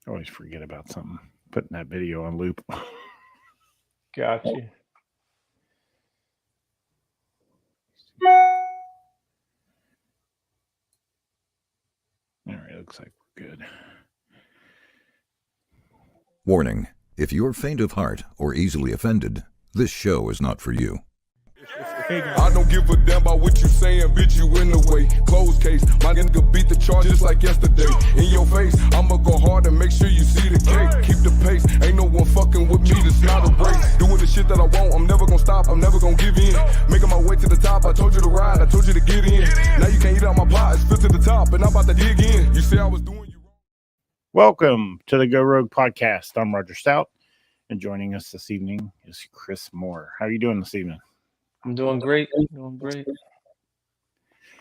I always forget about something. Putting that video on loop. Gotcha. All right, looks like we're good. Warning: if you're faint of heart or easily offended, this show is not for you. I don't give a damn about what you saying, bitch, you in the way. Closed case, my nigga beat the charge just like yesterday. In your face, I'ma go hard and make sure you see the cake. Keep the pace, ain't no one fucking with me, this not a race. Doing the shit that I want, I'm never gonna stop, I'm never gonna give in. Making my way to the top, I told you to ride, I told you to get in. Now you can't eat out my pot, it's fit to the top, and I'm about to dig in. You say I was doing you wrong. Welcome to the Go Rogue podcast. I'm Roger Stout, and joining us this evening is Chris Moore. How are you doing this evening? I'm doing great. Doing great.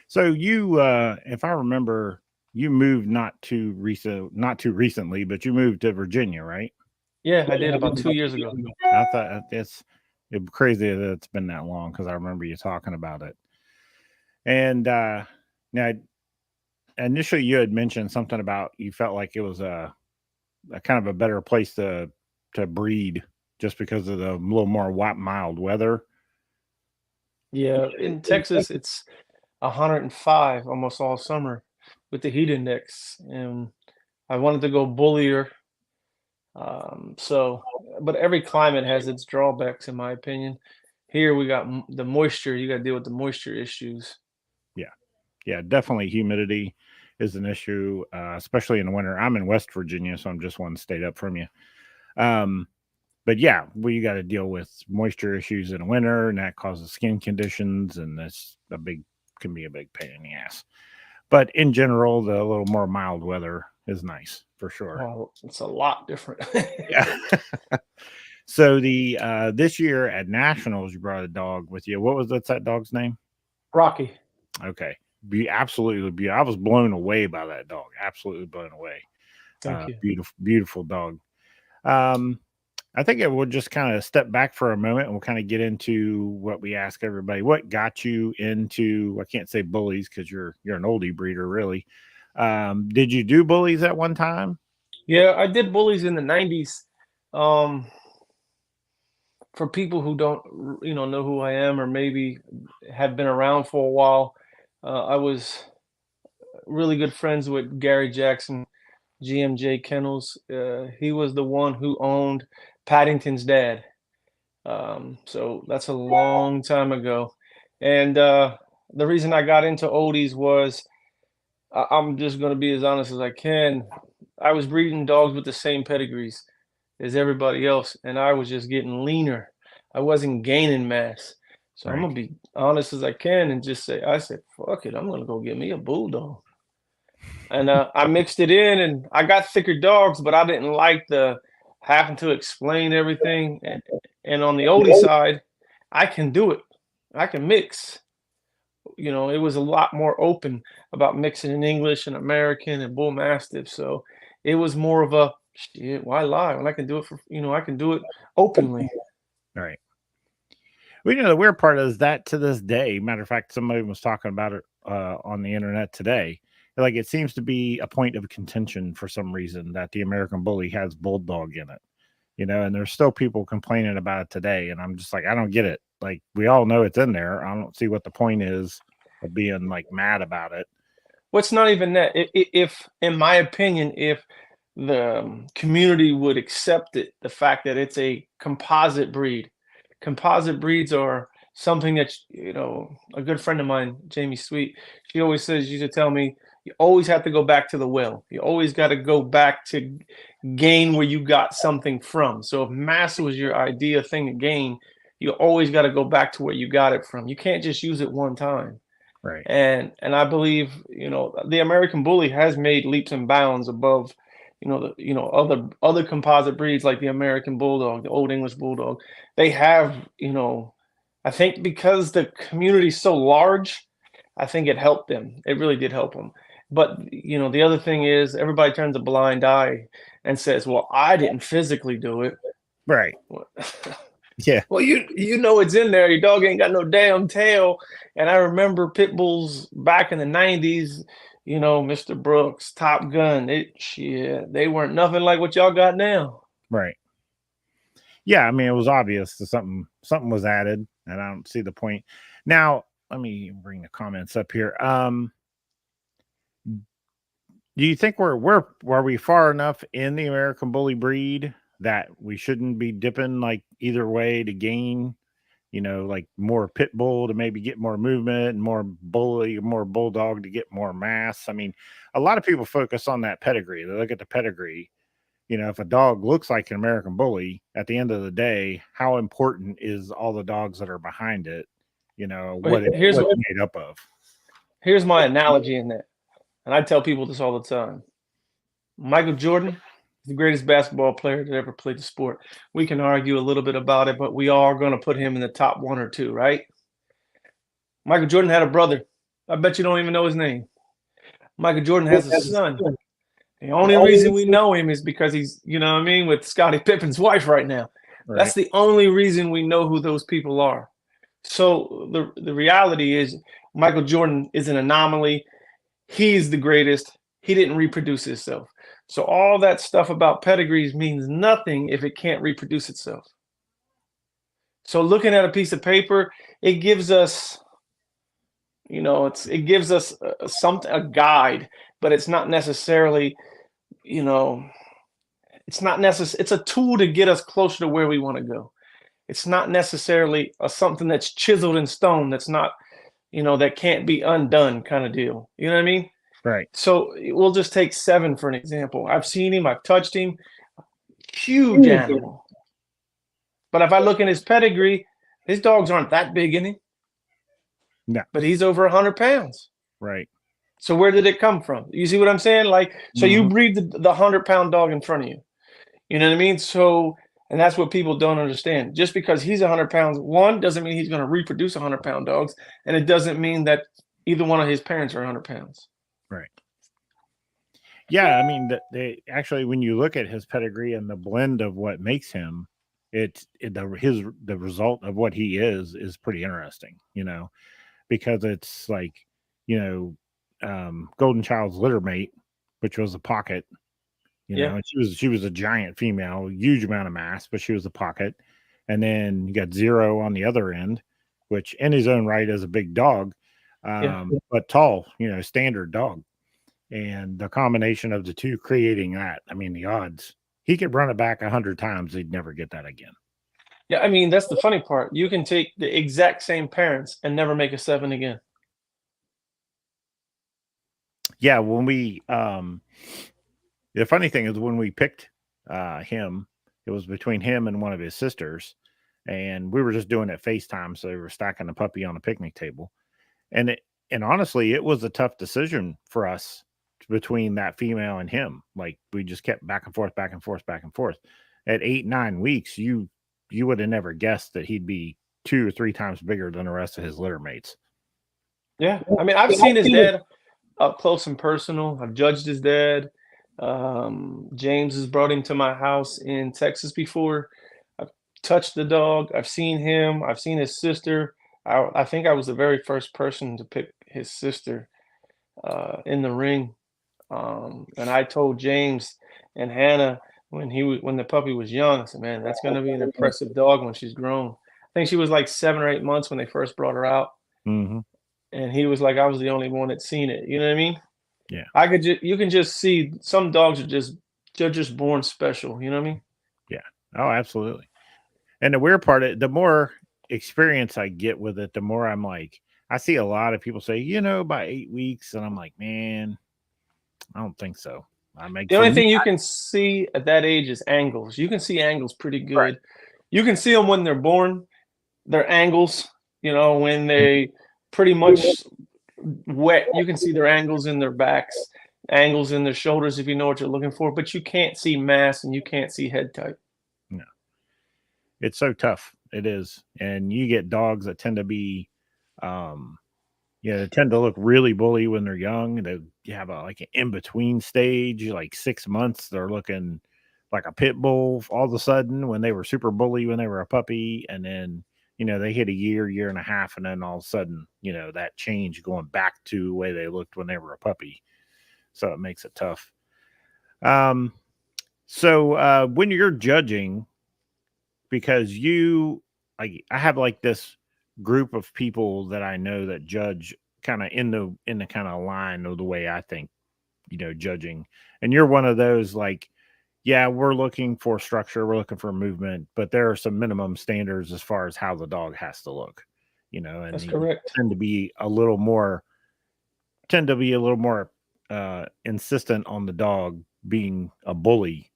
So you, if I remember, you moved not too recently, but you moved to Virginia, right? Yeah, I did about 2 years ago. I thought it's crazy that it's been that long because I remember you talking about it. And now, initially, you had mentioned something about you felt like it was a kind of a better place to breed just because of the little more mild weather. Yeah, in Texas, it's 105 almost all summer with the heat index, and I wanted to go bullier. But every climate has its drawbacks, in my opinion. Here we got the moisture. You got to deal with the moisture issues. Yeah, definitely humidity is an issue, especially in the winter. I'm in West Virginia, so I'm just one state up from you. But yeah, you got to deal with moisture issues in the winter, and that causes skin conditions, and that's can be a big pain in the ass. But in general, the little more mild weather is nice for sure. Well, it's a lot different. Yeah. So this year at Nationals, you brought a dog with you. What's that dog's name? Rocky. Okay. Absolutely beautiful. I was blown away by that dog. Absolutely blown away. Thank you. Beautiful dog. I think it will just kind of step back for a moment and we'll kind of get into what we ask everybody. What got you into, I can't say bullies because you're an oldie breeder, really. Did you do bullies at one time? Yeah, I did bullies in the 90s. For people who don't, know who I am or maybe have been around for a while, I was really good friends with Gary Jackson, GMJ Kennels. He was the one who owned Paddington's dad. So that's a long time ago. And the reason I got into oldies was I'm just going to be as honest as I can. I was breeding dogs with the same pedigrees as everybody else, and I was just getting leaner. I wasn't gaining mass. So Right. I'm going to be honest as I can and just say, I said, fuck it, I'm going to go get me a bulldog. And I mixed it in, and I got thicker dogs, but I didn't like the having to explain everything. And on the oldie side, I can do it. I can mix. It was a lot more open about mixing in English and American and Bull Mastiff. So it was more of a shit. Why lie when I can do it I can do it openly. Right. Well, the weird part is that to this day, matter of fact, somebody was talking about it on the internet today. Like it seems to be a point of contention for some reason that the American Bully has bulldog in it, and there's still people complaining about it today. And I'm just like, I don't get it. Like we all know it's in there. I don't see what the point is of being like mad about it. Well, it's not even that. If in my opinion, if the community would accept it, the fact that it's a composite breed. Composite breeds are something that, a good friend of mine, Jamie Sweet, she always says, used to tell me, you always have to go back to the well. You always got to go back to gain where you got something from. So if mass was your idea thing to gain, you always got to go back to where you got it from. You can't just use it one time. Right. And I believe, the American Bully has made leaps and bounds above, other composite breeds like the American Bulldog, the Old English Bulldog. They have, I think because the community is so large, I think it helped them. It really did help them. But, the other thing is everybody turns a blind eye and says, well, I didn't physically do it. Right. Yeah. Well, it's in there. Your dog ain't got no damn tail. And I remember pit bulls back in the 90s, you know, Mr. Brooks, Top Gun. They weren't nothing like what y'all got now. Right. Yeah, I mean, it was obvious that something was added, and I don't see the point. Now, let me bring the comments up here. Do you think are we far enough in the American Bully breed that we shouldn't be dipping like either way to gain, like more pit bull to maybe get more movement, and more bully, more bulldog to get more mass? I mean, a lot of people focus on that pedigree. They look at the pedigree. If a dog looks like an American Bully, at the end of the day, how important is all the dogs that are behind it? What it's made up of. Here's my analogy in that. And I tell people this all the time. Michael Jordan is the greatest basketball player that ever played the sport. We can argue a little bit about it, but we are going to put him in the top 1 or 2, right? Michael Jordan had a brother. I bet you don't even know his name. Michael Jordan has a son. The only reason we know him is because he's, with Scottie Pippen's wife right now. Right. That's the only reason we know who those people are. So the reality is Michael Jordan is an anomaly. He's the greatest. He didn't reproduce himself. So all that stuff about pedigrees means nothing if it can't reproduce itself. So looking at a piece of paper, it gives us, it gives us a guide, but it's not necessarily, it's a tool to get us closer to where we want to go. It's not necessarily something that's chiseled in stone. That's not, that can't be undone kind of deal. You know what I mean? Right. So we'll just take 7 for an example. I've seen him. I've touched him. Huge animal. But if I look in his pedigree, his dogs aren't that big in him. No. But he's over 100 pounds. Right. So where did it come from? You see what I'm saying? Like, so you breed the 100-pound dog in front of you. You know what I mean? So, and that's what people don't understand. Just because he's 100 pounds, one, doesn't mean he's going to reproduce 100-pound dogs. And it doesn't mean that either one of his parents are 100 pounds. Right. Yeah, I mean, they actually, when you look at his pedigree and the blend of what makes him, the result of what he is pretty interesting, because it's like, Golden Child's litter mate, which was a pocket, and she was a giant female, huge amount of mass, but she was a pocket. And then you got Zero on the other end, which in his own right is a big dog, but tall, standard dog. And the combination of the two creating that, I mean, the odds, he could run it back 100 times. He'd never get that again. Yeah. I mean, that's the funny part. You can take the exact same parents and never make a 7 again. Yeah. When we, the funny thing is when we picked him, it was between him and one of his sisters, and we were just doing it FaceTime. So they were stacking the puppy on a picnic table, and honestly, it was a tough decision for us between that female and him. Like, we just kept back and forth, back and forth, back and forth. At 8-9 weeks, you would have never guessed that he'd be 2 or 3 times bigger than the rest of his litter mates. Yeah. I mean, I've seen his dad up close and personal. I've judged his dad. James has brought him to my house in Texas before. I've touched the dog. I've seen him. I've seen his sister. I think I was the very first person to pick his sister in the ring. And I told James and Hannah when the puppy was young, I said, man, that's going to be an impressive dog when she's grown. I think she was like 7 or 8 months when they first brought her out. Mm-hmm. And he was like, I was the only one that seen it. You know what I mean? Yeah. You can just see some dogs they're just born special. You know what I mean? Yeah. Oh, absolutely. And the weird part, the more experience I get with it, the more I'm like, I see a lot of people say, by 8 weeks, and I'm like, man, I don't think so. The only thing you can see at that age is angles. You can see angles pretty good. Right. You can see them when they're born. Their angles, when they pretty much wet, you can see their angles in their backs, angles in their shoulders if you know what you're looking for, but you can't see mass and you can't see head type. No. It's so tough. It is. And you get dogs that tend to be they tend to look really bully when they're young. They have an in-between stage, like 6 months, they're looking like a pit bull all of a sudden when they were super bully when they were a puppy. And then, they hit a year and a half, and then all of a sudden, that change going back to the way they looked when they were a puppy. So it makes it tough. So when you're judging, because I have like this group of people that I know that judge kind of in the kind of line of the way I think, judging. And you're one of those, like, yeah, we're looking for structure, we're looking for movement, but there are some minimum standards as far as how the dog has to look, and That's correct. tend to be a little more insistent on the dog being a bully,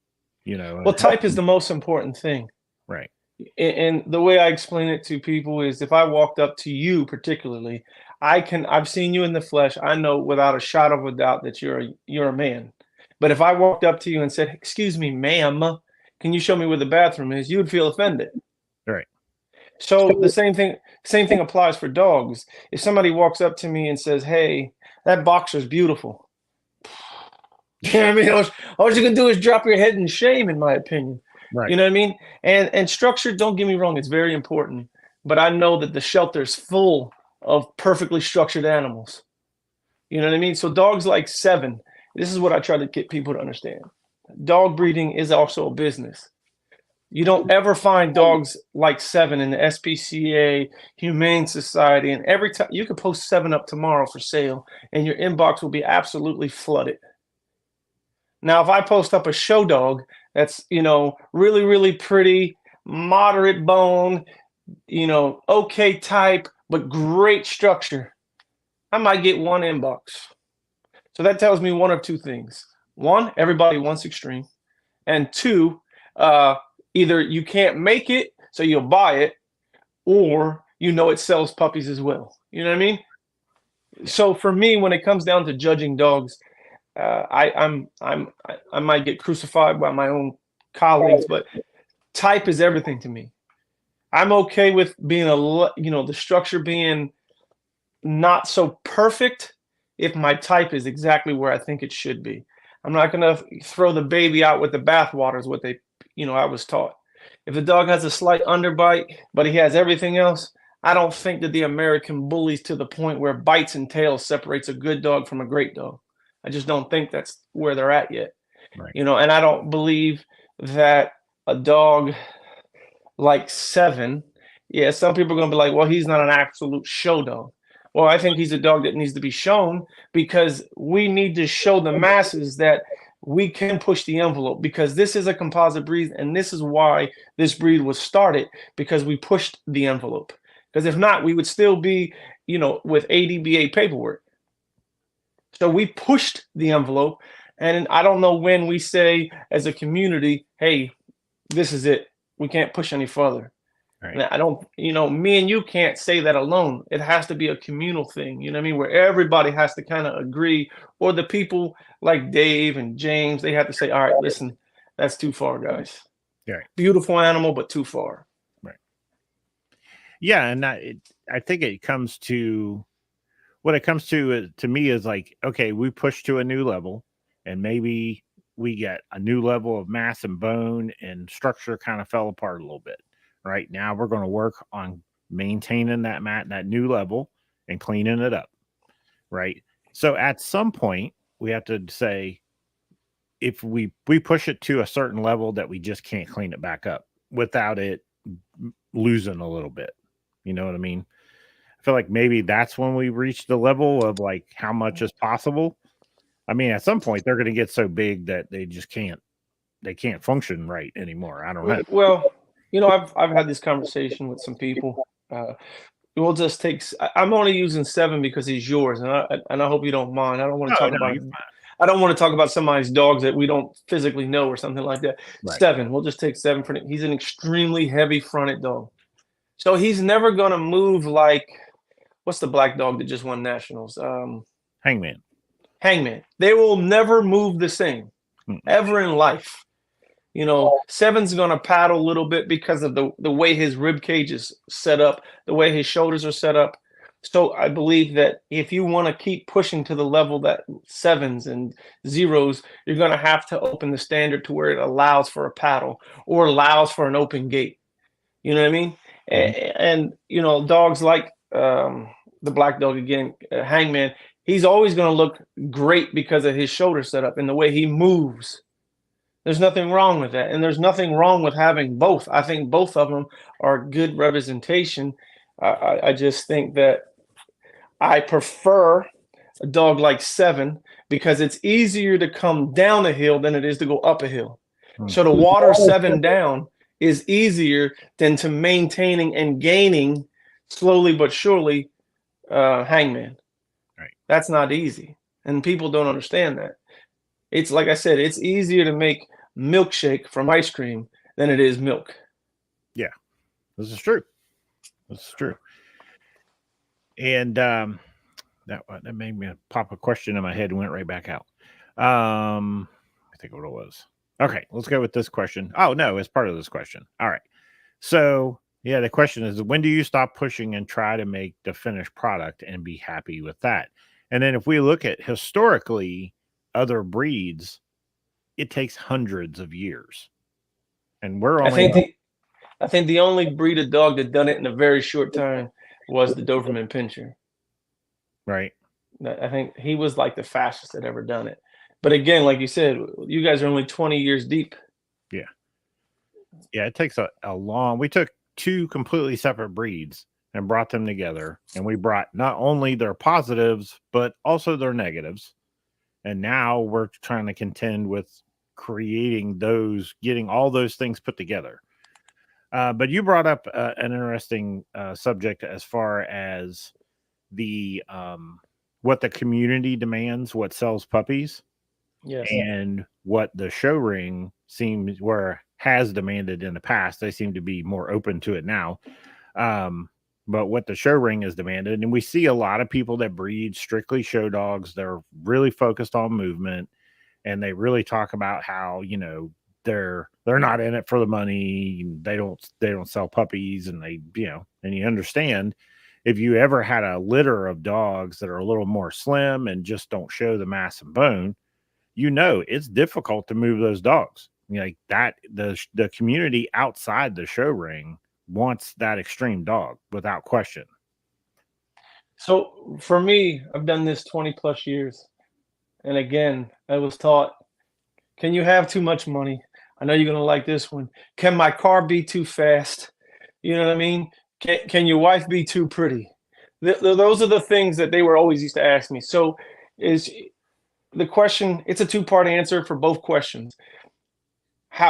Well, type is the most important thing. right. And the way I explain it to people is, if I walked up to you particularly, I've seen you in the flesh. I know without a shot of a doubt that you're a man. But if I walked up to you and said, "Excuse me, ma'am, can you show me where the bathroom is?" you would feel offended. Right. So the same thing applies for dogs. If somebody walks up to me and says, "Hey, that boxer's beautiful," you know what I mean? All you can do is drop your head in shame, in my opinion. Right. You know what I mean? And structure, don't get me wrong, it's very important. But I know that the shelter is full of perfectly structured animals. You know what I mean? So dogs like Seven, this is what I try to get people to understand. Dog breeding is also a business. You don't ever find dogs like Seven in the SPCA, Humane Society, and every time you could post Seven up tomorrow for sale, and your inbox will be absolutely flooded. Now, if I post up a show dog that's, really, really pretty, moderate bone, okay type, but great structure, I might get one inbox. So that tells me one of two things. One, everybody wants extreme. And two, either you can't make it, so you'll buy it, or it sells puppies as well. You know what I mean? So for me, when it comes down to judging dogs, I might get crucified by my own colleagues, but type is everything to me. I'm okay with being the structure being not so perfect if my type is exactly where I think it should be. I'm not going to throw the baby out with the bathwater, is what I was taught. If the dog has a slight underbite, but he has everything else, I don't think that the American bullies to the point where bites and tails separates a good dog from a great dog. I just don't think that's where they're at yet. Right. And I don't believe that a dog like Seven, some people are going to be like, well, he's not an absolute show dog. Well, I think he's a dog that needs to be shown, because we need to show the masses that we can push the envelope, because this is a composite breed, and this is why this breed was started, because we pushed the envelope. Because if not, we would still be, with ADBA paperwork. So we pushed the envelope, and I don't know when we say as a community, hey, this is it. We can't push any further. Right. I don't, me and you can't say that alone. It has to be a communal thing, you know what I mean? Where everybody has to kind of agree, or the people like Dave and James, they have to say, all right, listen, that's too far, guys. Right. Beautiful animal, but too far. Right. Yeah. And I think it comes to, what it comes to me is like, okay, we push to a new level, and maybe we get a new level of mass and bone, and structure kind of fell apart a little bit. Right now, we're going to work on maintaining that new level and cleaning it up. Right. So at some point, we have to say, if we push it to a certain level, that we just can't clean it back up without it losing a little bit. You know what I mean? I feel like maybe that's when we reach the level of like how much is possible. I mean, at some point, they're going to get so big that they just can't function right anymore. I don't know. Well, I've had this conversation with some people. We'll just take. I'm only using Seven because he's yours, and I hope you don't mind. I don't want to talk about. I don't want to talk about somebody's dogs that we don't physically know or something like that. Right. Seven. We'll just take Seven for. He's an extremely heavy fronted dog, so he's never gonna move like. What's the black dog that just won nationals? Hangman. They will never move the same ever in life. Seven's going to paddle a little bit because of the way his rib cage is set up, the way his shoulders are set up. So I believe that if you want to keep pushing to the level that Sevens and Zeros, you're going to have to open the standard to where it allows for a paddle or allows for an open gate. You know what I mean? And dogs like the black dog, again, Hangman, he's always going to look great because of his shoulder setup and the way he moves. There's nothing wrong with that. And there's nothing wrong with having both. I think both of them are good representation. I just think that I prefer a dog like 7 because it's easier to come down a hill than it is to go up a hill. So to water 7 down is easier than to maintaining and gaining slowly but surely Hangman. Right. That's not easy. And people don't understand that. It's like I said, it's easier to make milkshake from ice cream than it is milk. Yeah, this is true. This is true. And that made me pop a question in my head and went right back out. I think what it was. Okay, let's go with this question. Oh, no, it's part of this question. All right. So, yeah, the question is, when do you stop pushing and try to make the finished product and be happy with that? And then if we look at historically other breeds, it takes hundreds of years. And we're only... I think the only breed of dog that done it in a very short time was the Doberman Pinscher. Right. I think he was like the fastest that ever done it. But again, like you said, you guys are only 20 years deep. Yeah. Yeah, it takes a long... We took 2 completely separate breeds and brought them together. And we brought not only their positives, but also their negatives. And now we're trying to contend with creating those, getting all those things put together. But you brought up an interesting subject as far as the what the community demands, what sells puppies, yes, and what the show ring seems has demanded in the past. They seem to be more open to it now. But what the show ring has demanded, and we see a lot of people that breed strictly show dogs, they're really focused on movement, and they really talk about how, you know, they're not in it for the money. They don't sell puppies, and they, you know, and you understand if you ever had a litter of dogs that are a little more slim and just don't show the mass and bone, you know, it's difficult to move those dogs. You know, like that, the community outside the show ring wants that extreme dog without question. So for me, I've done this 20 plus years. And again, I was taught, can you have too much money? I know you're going to like this one. Can my car be too fast? You know what I mean? Can your wife be too pretty? Those are the things that they were always used to ask me. So is the question, it's a 2-part answer for both questions.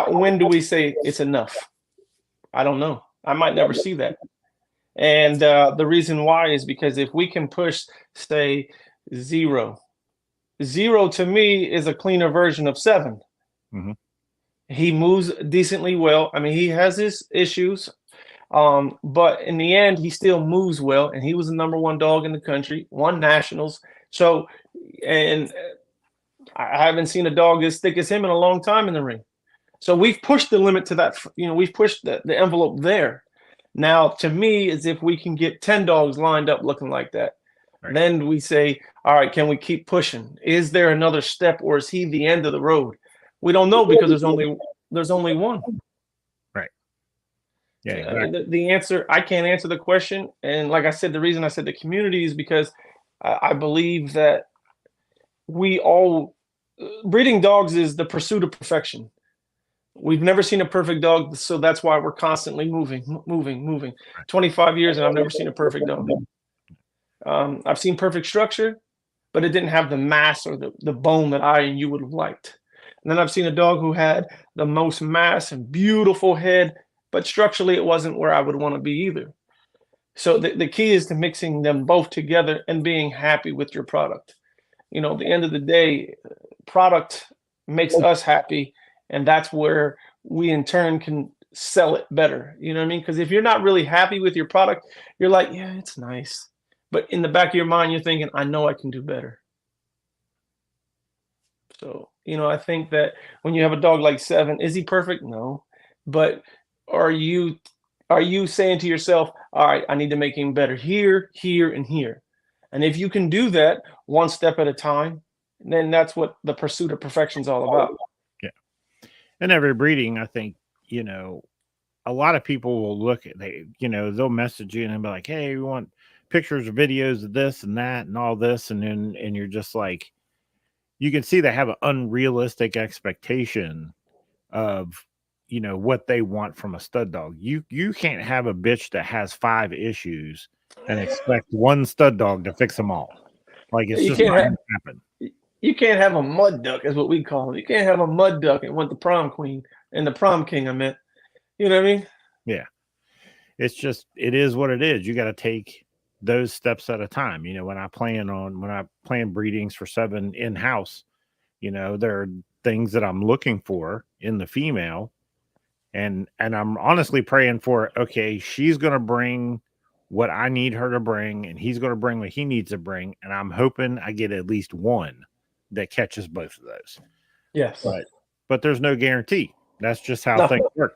When do we say it's enough? I don't know. I might never see that. And the reason why is because if we can push, say, 0 to me is a cleaner version of 7. Mm-hmm. He moves decently well. I mean, he has his issues, but in the end, he still moves well. And he was the #1 dog in the country, won nationals. So, and I haven't seen a dog as thick as him in a long time in the ring. So we've pushed the limit to that. You know, we've pushed the envelope there. Now, to me, is if we can get 10 dogs lined up looking like that, right, then we say, all right, can we keep pushing? Is there another step, or is he the end of the road? We don't know because there's only one. Right. Yeah. Exactly. The answer, I can't answer the question. And like I said, the reason I said the community is because I believe that breeding dogs is the pursuit of perfection. We've never seen a perfect dog, so that's why we're constantly moving. 25 years, and I've never seen a perfect dog. I've seen perfect structure, but it didn't have the mass or the bone that I and you would have liked. And then I've seen a dog who had the most mass and beautiful head, but structurally it wasn't where I would want to be either. So the key is to mixing them both together and being happy with your product. You know, at the end of the day, product makes us happy, and that's where we in turn can sell it better. You know what I mean? Because if you're not really happy with your product, you're like, yeah, it's nice. But in the back of your mind, you're thinking, I know I can do better. So, you know, I think that when you have a dog like 7, is he perfect? No. But are you saying to yourself, all right, I need to make him better here, here, and here? And if you can do that one step at a time, then that's what the pursuit of perfection is all about. Yeah. And every breeding, I think, you know, a lot of people will look at, they'll message you and be like, hey, we want pictures or videos of this and that and all this, and then you're just like, you can see they have an unrealistic expectation of, you know, what they want from a stud dog. You can't have a bitch that has 5 issues and expect one stud dog to fix them all. Like, it's just not going to happen. You can't have a mud duck, is what we call them. You can't have a mud duck and want the prom queen and the prom king. I meant, you know what I mean? Yeah. It's just, it is what it is. You got to take those steps at a time. You know, when I plan breedings for 7 in-house, you know, there are things that I'm looking for in the female, and I'm honestly praying for, okay, she's going to bring what I need her to bring, and he's going to bring what he needs to bring, and I'm hoping I get at least one that catches both of those. Yes. But there's no guarantee. That's just how things work.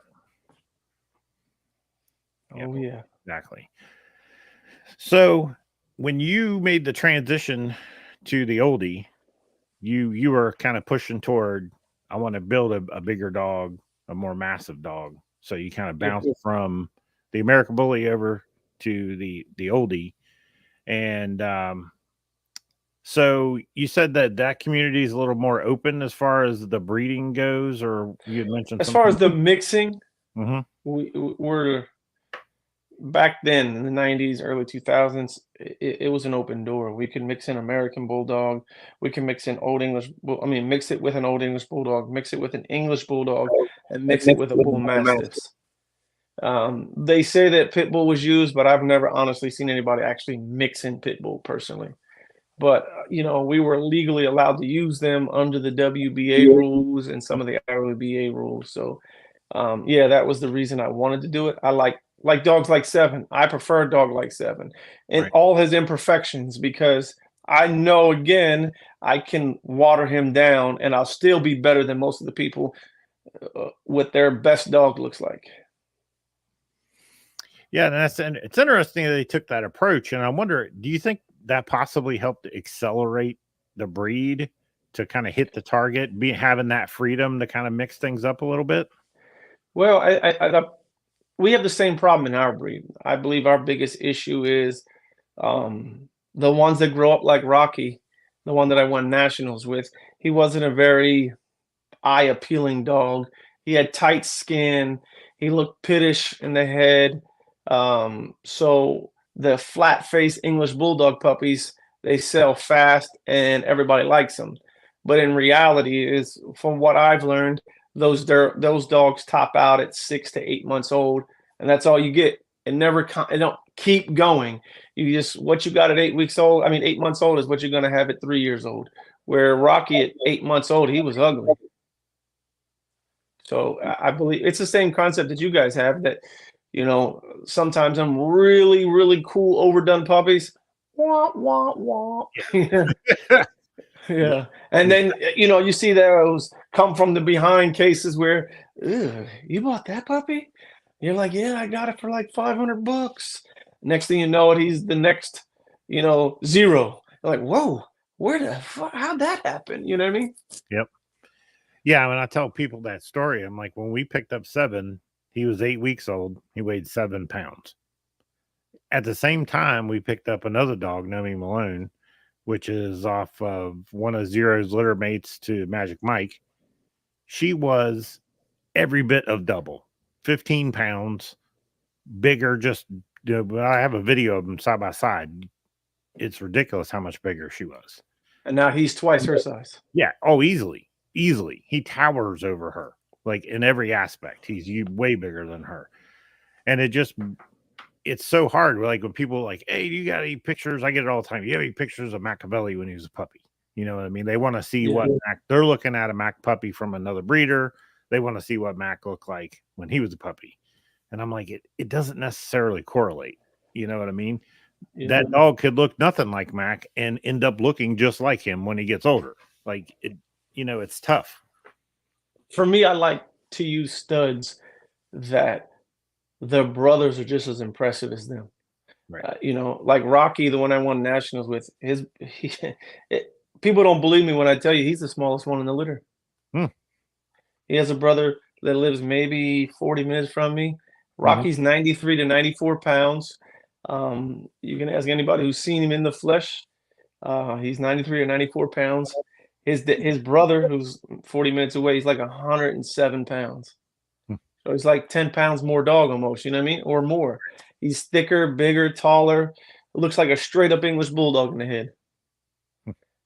Oh, yeah. Exactly. So when you made the transition to the oldie, you were kind of pushing toward, I want to build a bigger dog, a more massive dog. So you kind of bounced from the American Bully over to the oldie. And so you said that community is a little more open as far as the breeding goes, or you had mentioned as far as the mixing, mm-hmm. we're back then in the 90s, early 2000s, it was an open door. We could mix in American Bulldog. We can mix in Old English. Mix it with an Old English Bulldog, mix it with an English Bulldog, and mix it with a Bull Mastiff. They say that Pit Bull was used, but I've never honestly seen anybody actually mix in Pit Bull personally. But, you know, we were legally allowed to use them under the WBA rules and some of the IWBA rules. So, yeah, that was the reason I wanted to do it. I like dogs like 7. I prefer a dog like 7 and all his imperfections, because I know, again, I can water him down and I'll still be better than most of the people what their best dog looks like. Yeah, and it's interesting that they took that approach. And I wonder, do you think that possibly helped accelerate the breed to kind of hit the target, having that freedom to kind of mix things up a little bit? Well, we have the same problem in our breed. I believe our biggest issue is the ones that grow up like Rocky, the one that I won nationals with. He wasn't a very eye-appealing dog. He had tight skin. He looked pittish in the head. So the flat-faced English Bulldog puppies, they sell fast and everybody likes them. But in reality, is from what I've learned, those dogs top out at 6 to 8 months old, and that's all you get. It don't keep going. You just, what you got at 8 weeks old, 8 months old is what you're going to have at 3 years old. Where Rocky at 8 months old, he was ugly. So I believe it's the same concept that you guys have, that, you know, sometimes I'm really, really cool, overdone puppies. Wah, wah, wah. Yeah. And then, you know, you see those come from the behind cases where, you bought that puppy? You're like, yeah, I got it for like $500. Next thing you know, he's the next, you know, 0. You're like, whoa, how'd that happen? You know what I mean? Yep. Yeah. When I tell people that story, I'm like, when we picked up 7, he was 8 weeks old. He weighed 7 pounds. At the same time, we picked up another dog, Nomi Malone, which is off of one of Zero's litter mates to Magic Mike. She was every bit of double, 15 pounds, bigger. Just, I have a video of them side by side. It's ridiculous how much bigger she was. And now he's twice her size. Yeah. Oh, easily. He towers over her, like in every aspect. He's way bigger than her. And it's so hard. Like when people are like, hey, you got any pictures? I get it all the time. You have any pictures of Machiavelli when he was a puppy? You know what I mean? They want to see what Mac, they're looking at a Mac puppy from another breeder. They want to see what Mac looked like when he was a puppy. And I'm like, it doesn't necessarily correlate. You know what I mean? Yeah. That dog could look nothing like Mac and end up looking just like him when he gets older. Like, it's tough. For me, I like to use studs that their brothers are just as impressive as them. Right. Like Rocky, the one I won nationals with, people don't believe me when I tell you he's the smallest one in the litter. He has a brother that lives maybe 40 minutes from me. Rocky's 93 to 94 pounds. You can ask anybody who's seen him in the flesh. He's 93 or 94 pounds. His brother, who's 40 minutes away, he's like 107 pounds. So he's like 10 pounds more dog almost, you know what I mean? Or more. He's thicker, bigger, taller. Looks like a straight up English bulldog in the head.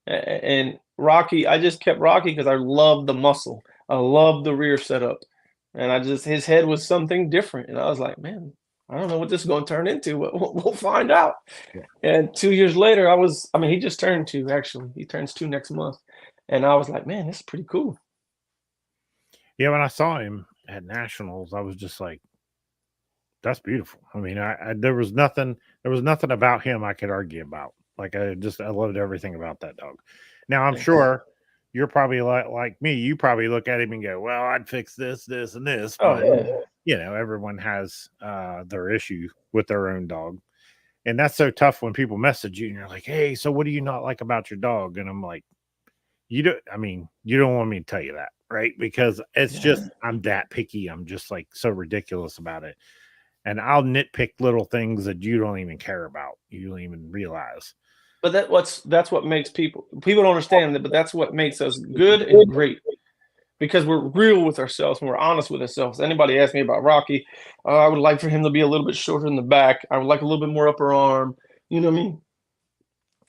And Rocky, I just kept Rocky because I love the muscle. I love the rear setup. And his head was something different. And I was like, man, I don't know what this is going to turn into. We'll find out. Yeah. And 2 years later, he just turned 2, actually. He turns 2 next month. And I was like, man, this is pretty cool. Yeah, when I saw him at Nationals, I was just like, that's beautiful. I mean, there was nothing about him I could argue about. Like, I loved everything about that dog. Now, I'm sure you're probably like me. You probably look at him and go, well, I'd fix this, this, and this. But, you know, everyone has their issue with their own dog. And that's so tough when people message you and you're like, hey, so what do you not like about your dog? And I'm like, you don't want me to tell you that, right? Because it's just, I'm that picky. I'm just like so ridiculous about it. And I'll nitpick little things that you don't even care about. You don't even realize. But that's what makes people don't understand that, but that's what makes us good and great. Because we're real with ourselves and we're honest with ourselves. Anybody ask me about Rocky, I would like for him to be a little bit shorter in the back. I would like a little bit more upper arm. You know what I mean?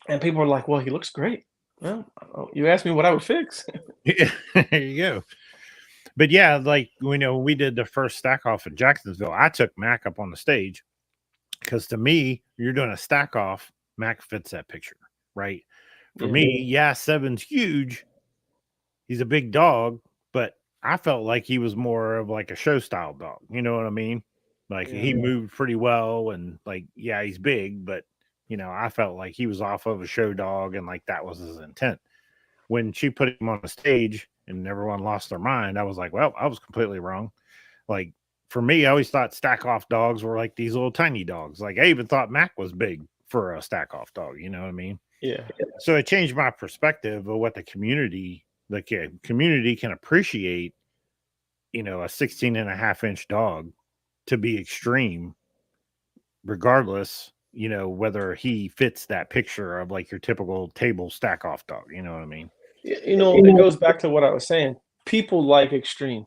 And people are like, well, he looks great. Well, you asked me what I would fix. There you go. But yeah, like, we did the first stack off in Jacksonville. I took Mac up on the stage because to me, you're doing a stack off. Mac fits that picture, right? For me, 7's huge. He's a big dog, but I felt like he was more of like a show style dog. You know what I mean? Like he moved pretty well and like, he's big, but I felt like he was off of a show dog and like that was his intent. When she put him on the stage and everyone lost their mind, I was like, well, I was completely wrong. Like for me, I always thought stack off dogs were like these little tiny dogs. Like I even thought Mac was big for a stack off dog. You know what I mean? Yeah. So it changed my perspective of what the community can appreciate, a 16 and a half inch dog to be extreme, regardless, whether he fits that picture of like your typical table stack off dog. You know what I mean? It goes back to what I was saying. People like extreme,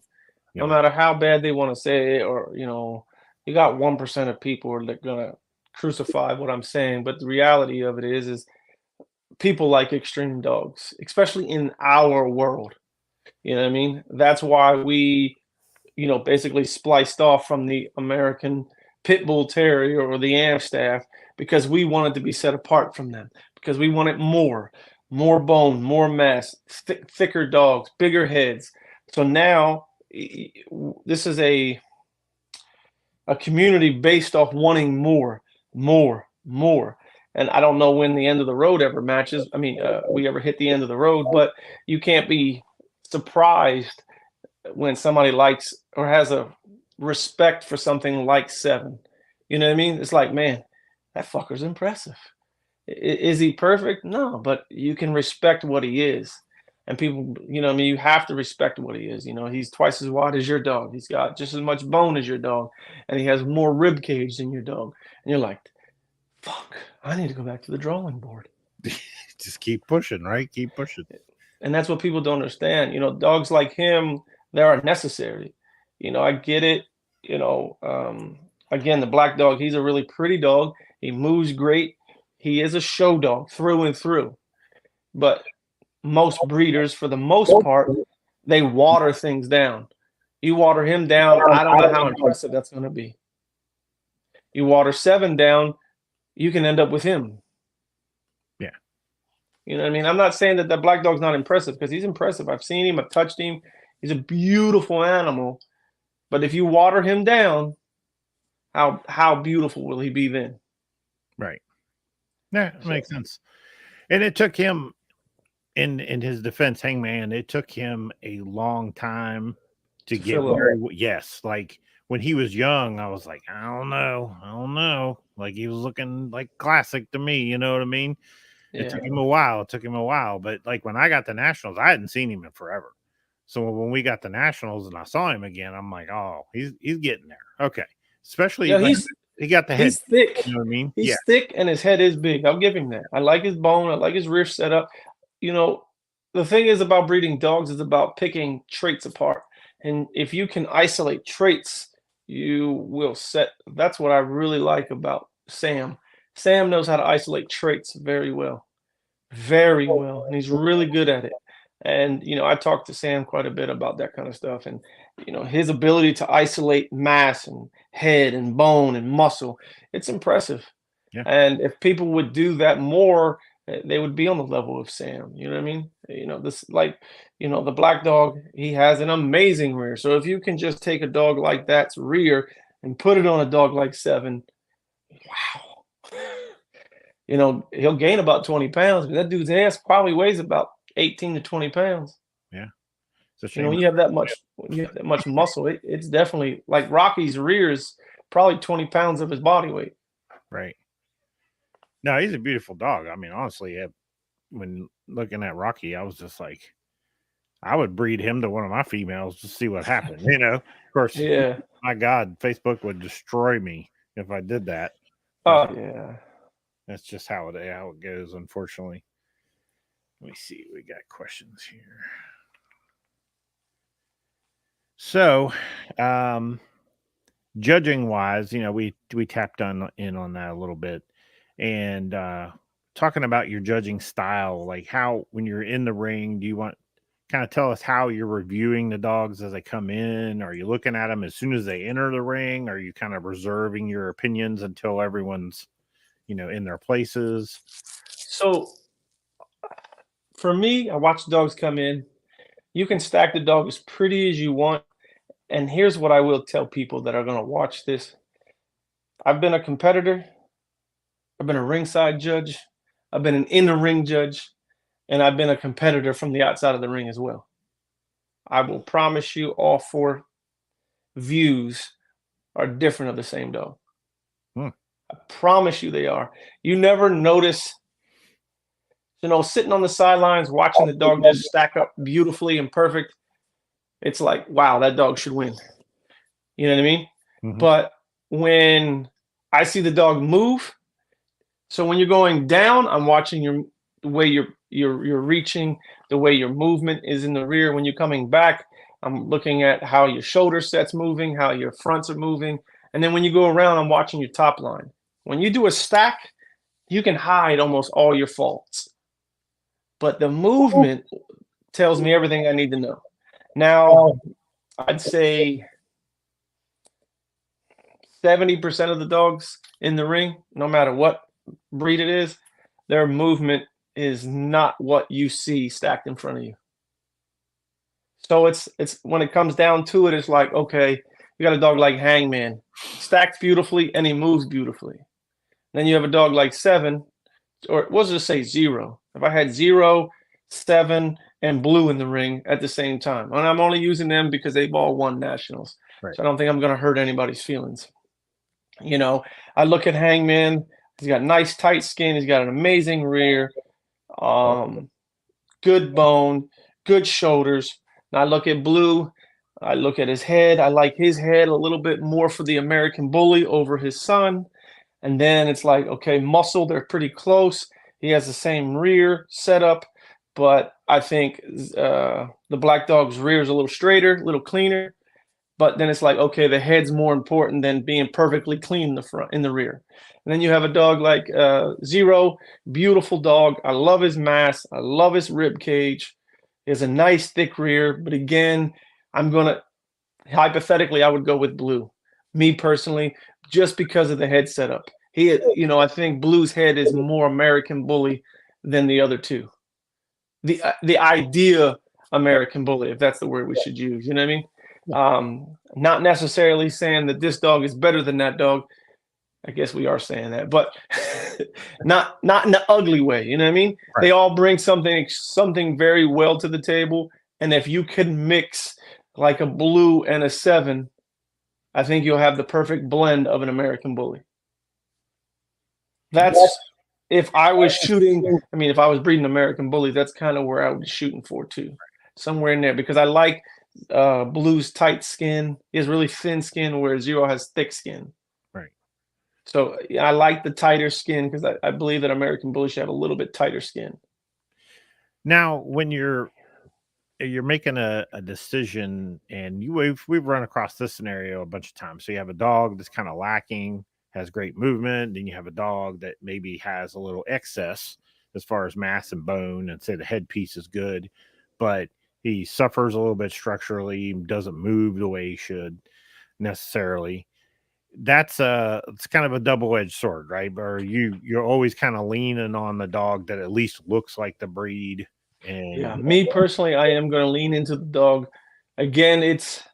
no matter how bad they want to say it, or, you got 1% of people are going to crucify what I'm saying. But the reality of it is people like extreme dogs, especially in our world. You know what I mean? That's why we, basically spliced off from the American Pit Bull Terrier or the Amstaff, because we wanted to be set apart from them, because we wanted more bone, more mass, thicker dogs, bigger heads. So now this is a community based off wanting more. And I don't know when the end of the road ever matches. I mean, we ever hit the end of the road, but you can't be surprised when somebody likes or has a respect for something like 7. You know what I mean? It's like, man, that fucker's impressive. Is he perfect? No, but you can respect what he is. And people, you have to respect what he is. He's twice as wide as your dog. He's got just as much bone as your dog. And he has more rib cage than your dog. And you're like, fuck, I need to go back to the drawing board. Just keep pushing, right? Keep pushing. And that's what people don't understand. Dogs like him, they are necessary. I get it. Again, the black dog, he's a really pretty dog. He moves great. He is a show dog through and through. But most breeders, for the most part, they water things down. You water him down, I don't know how impressive that's going to be. You water 7 down, you can end up with him. Yeah. You know what I mean? I'm not saying that black dog's not impressive, because he's impressive. I've seen him, I've touched him. He's a beautiful animal. But if you water him down, how beautiful will he be then? Right. Yeah, that makes sense. And it took him, in his defense, Hangman, it took him a long time to get where like when he was young, I was like, I don't know. Like he was looking like classic to me, you know what I mean? It took him a while. But like when I got the Nationals, I hadn't seen him in forever. So when we got the Nationals and I saw him again, I'm like, oh, he's getting there. Okay. Especially he got the head. He's thick. You know what I mean? He's thick and his head is big. I'll give him that. I like his bone. I like his rear setup. You know, the thing is about breeding dogs is about picking traits apart. And if you can isolate traits, you will set. That's what I really like about Sam. Sam knows how to isolate traits very well. Very well. And he's really good at it. And, you know, I talked to Sam quite a bit about that kind of stuff. And, you know, his ability to isolate mass and head and bone and muscle, it's impressive. Yeah. And if people would do that more, they would be on the level of Sam. You know what I mean? You know, this, like, you know, the black dog, he has an amazing rear. So if you can just take a dog like that's rear and put it on a dog like Seven, wow. You know, he'll gain about 20 pounds, but that dude's ass probably weighs about 18 to 20 pounds. Yeah. It's a You know, shame. when you have that much muscle, it's definitely like Rocky's rear is probably 20 pounds of his body weight. Right. No, he's a beautiful dog. I mean, honestly, when looking at Rocky, I was just like, I would breed him to one of my females to see what happened. You know, of course, Yeah. my God, Facebook would destroy me if I did that. Oh, yeah. That's just how it goes, unfortunately. Let me see. We got questions here. So, judging wise, you know, we tapped in on that a little bit, and talking about your judging style, like how when you're in the ring, do you want kind of tell us how you're reviewing the dogs as they come in? Are you looking at them as soon as they enter the ring? Are you kind of reserving your opinions until everyone's, you know, in their places? So for me, I watch the dogs come in. You can stack the dog as pretty as you want. And here's what I will tell people that are going to watch this. I've been a competitor. I've been a ringside judge. I've been an in-the-ring judge. And I've been a competitor from the outside of the ring as well. I will promise you all 4 views are different of the same dog. I promise you they are. You never notice, you know, sitting on the sidelines, watching the dog just stack up beautifully and perfect. It's like, wow, that dog should win. You know what I mean? Mm-hmm. But when I see the dog move, so when you're going down, I'm watching the way you're reaching, the way your movement is in the rear. When you're coming back, I'm looking at how your shoulder set's moving, how your fronts are moving. And then when you go around, I'm watching your top line. When you do a stack, you can hide almost all your faults. But the movement tells me everything I need to know. Now, I'd say 70% of the dogs in the ring, no matter what breed it is, their movement is not what you see stacked in front of you. So it's when it comes down to it, it's like, okay, you got a dog like Hangman, stacked beautifully and he moves beautifully. Then you have a dog like Seven, or we'll just say Zero. If I had 0, 7, and Blue in the ring at the same time, and I'm only using them because they've all won nationals, right. So I don't think I'm going to hurt anybody's feelings. You know, I look at Hangman. He's got nice tight skin. He's got an amazing rear, good bone, good shoulders. Now I look at Blue. I look at his head. I like his head a little bit more for the American Bully over his son. And then it's like, okay, muscle, they're pretty close. He has the same rear setup, but I think the black dog's rear is a little straighter, a little cleaner. But then it's like, okay, the head's more important than being perfectly clean in the front, in the rear. And then you have a dog like Zero, beautiful dog. I love his mass. I love his rib cage. He has a nice thick rear. But again, hypothetically, I would go with Blue. Me personally, just because of the head setup. I think Blue's head is more American Bully than the other two. The idea American Bully, if that's the word we should use. You know what I mean? Not necessarily saying that this dog is better than that dog. I guess we are saying that, but not in an ugly way. You know what I mean? Right. They all bring something very well to the table. And if you can mix like a Blue and a 7, I think you'll have the perfect blend of an American Bully. That's if I was shooting. I mean, if I was breeding American Bully, that's kind of where I would be shooting for too, somewhere in there, because I like Blue's tight skin. He has really thin skin, whereas Zero has thick skin. Right. So yeah, I like the tighter skin because I believe that American Bully should have a little bit tighter skin. Now, when you're making a decision, and we've run across this scenario a bunch of times. So you have a dog that's kind of lacking, has great movement, then you have a dog that maybe has a little excess as far as mass and bone, and say the headpiece is good, but he suffers a little bit structurally, doesn't move the way he should necessarily. It's kind of a double-edged sword, right? Or you're always kind of leaning on the dog that at least looks like the breed. And Yeah, me personally, I am going to lean into the dog. Again, it's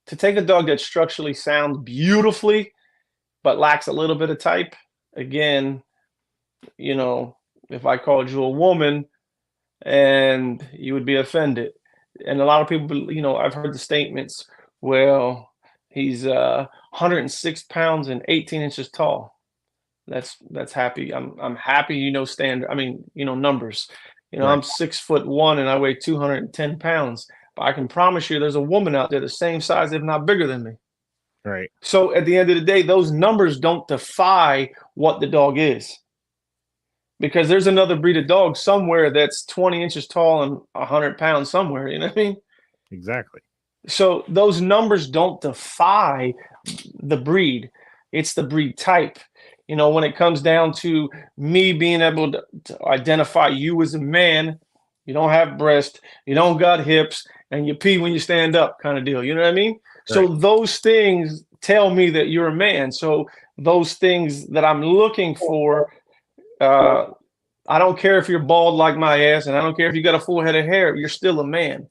to take a dog that structurally sounds beautifully, but lacks a little bit of type. Again, you know, if I called you a woman and you would be offended. And a lot of people, you know, I've heard the statements, well, he's 106 pounds and 18 inches tall. That's happy. I'm happy, you know, standard. I mean, you know, numbers. You know, Right. I'm 6'1" and I weigh 210 pounds. But I can promise you there's a woman out there the same size, if not bigger than me. right. So at the end of the day, those numbers don't defy what the dog is. Because there's another breed of dog somewhere that's 20 inches tall and 100 pounds somewhere. You know what I mean? Exactly. So those numbers don't defy the breed. It's the breed type. You know, when it comes down to me being able to identify you as a man, you don't have breast, you don't got hips, and you pee when you stand up kind of deal. You know what I mean? So Right. those things tell me that you're a man. So those things that I'm looking for, I don't care if you're bald like my ass, and I don't care if you got a full head of hair, you're still a man.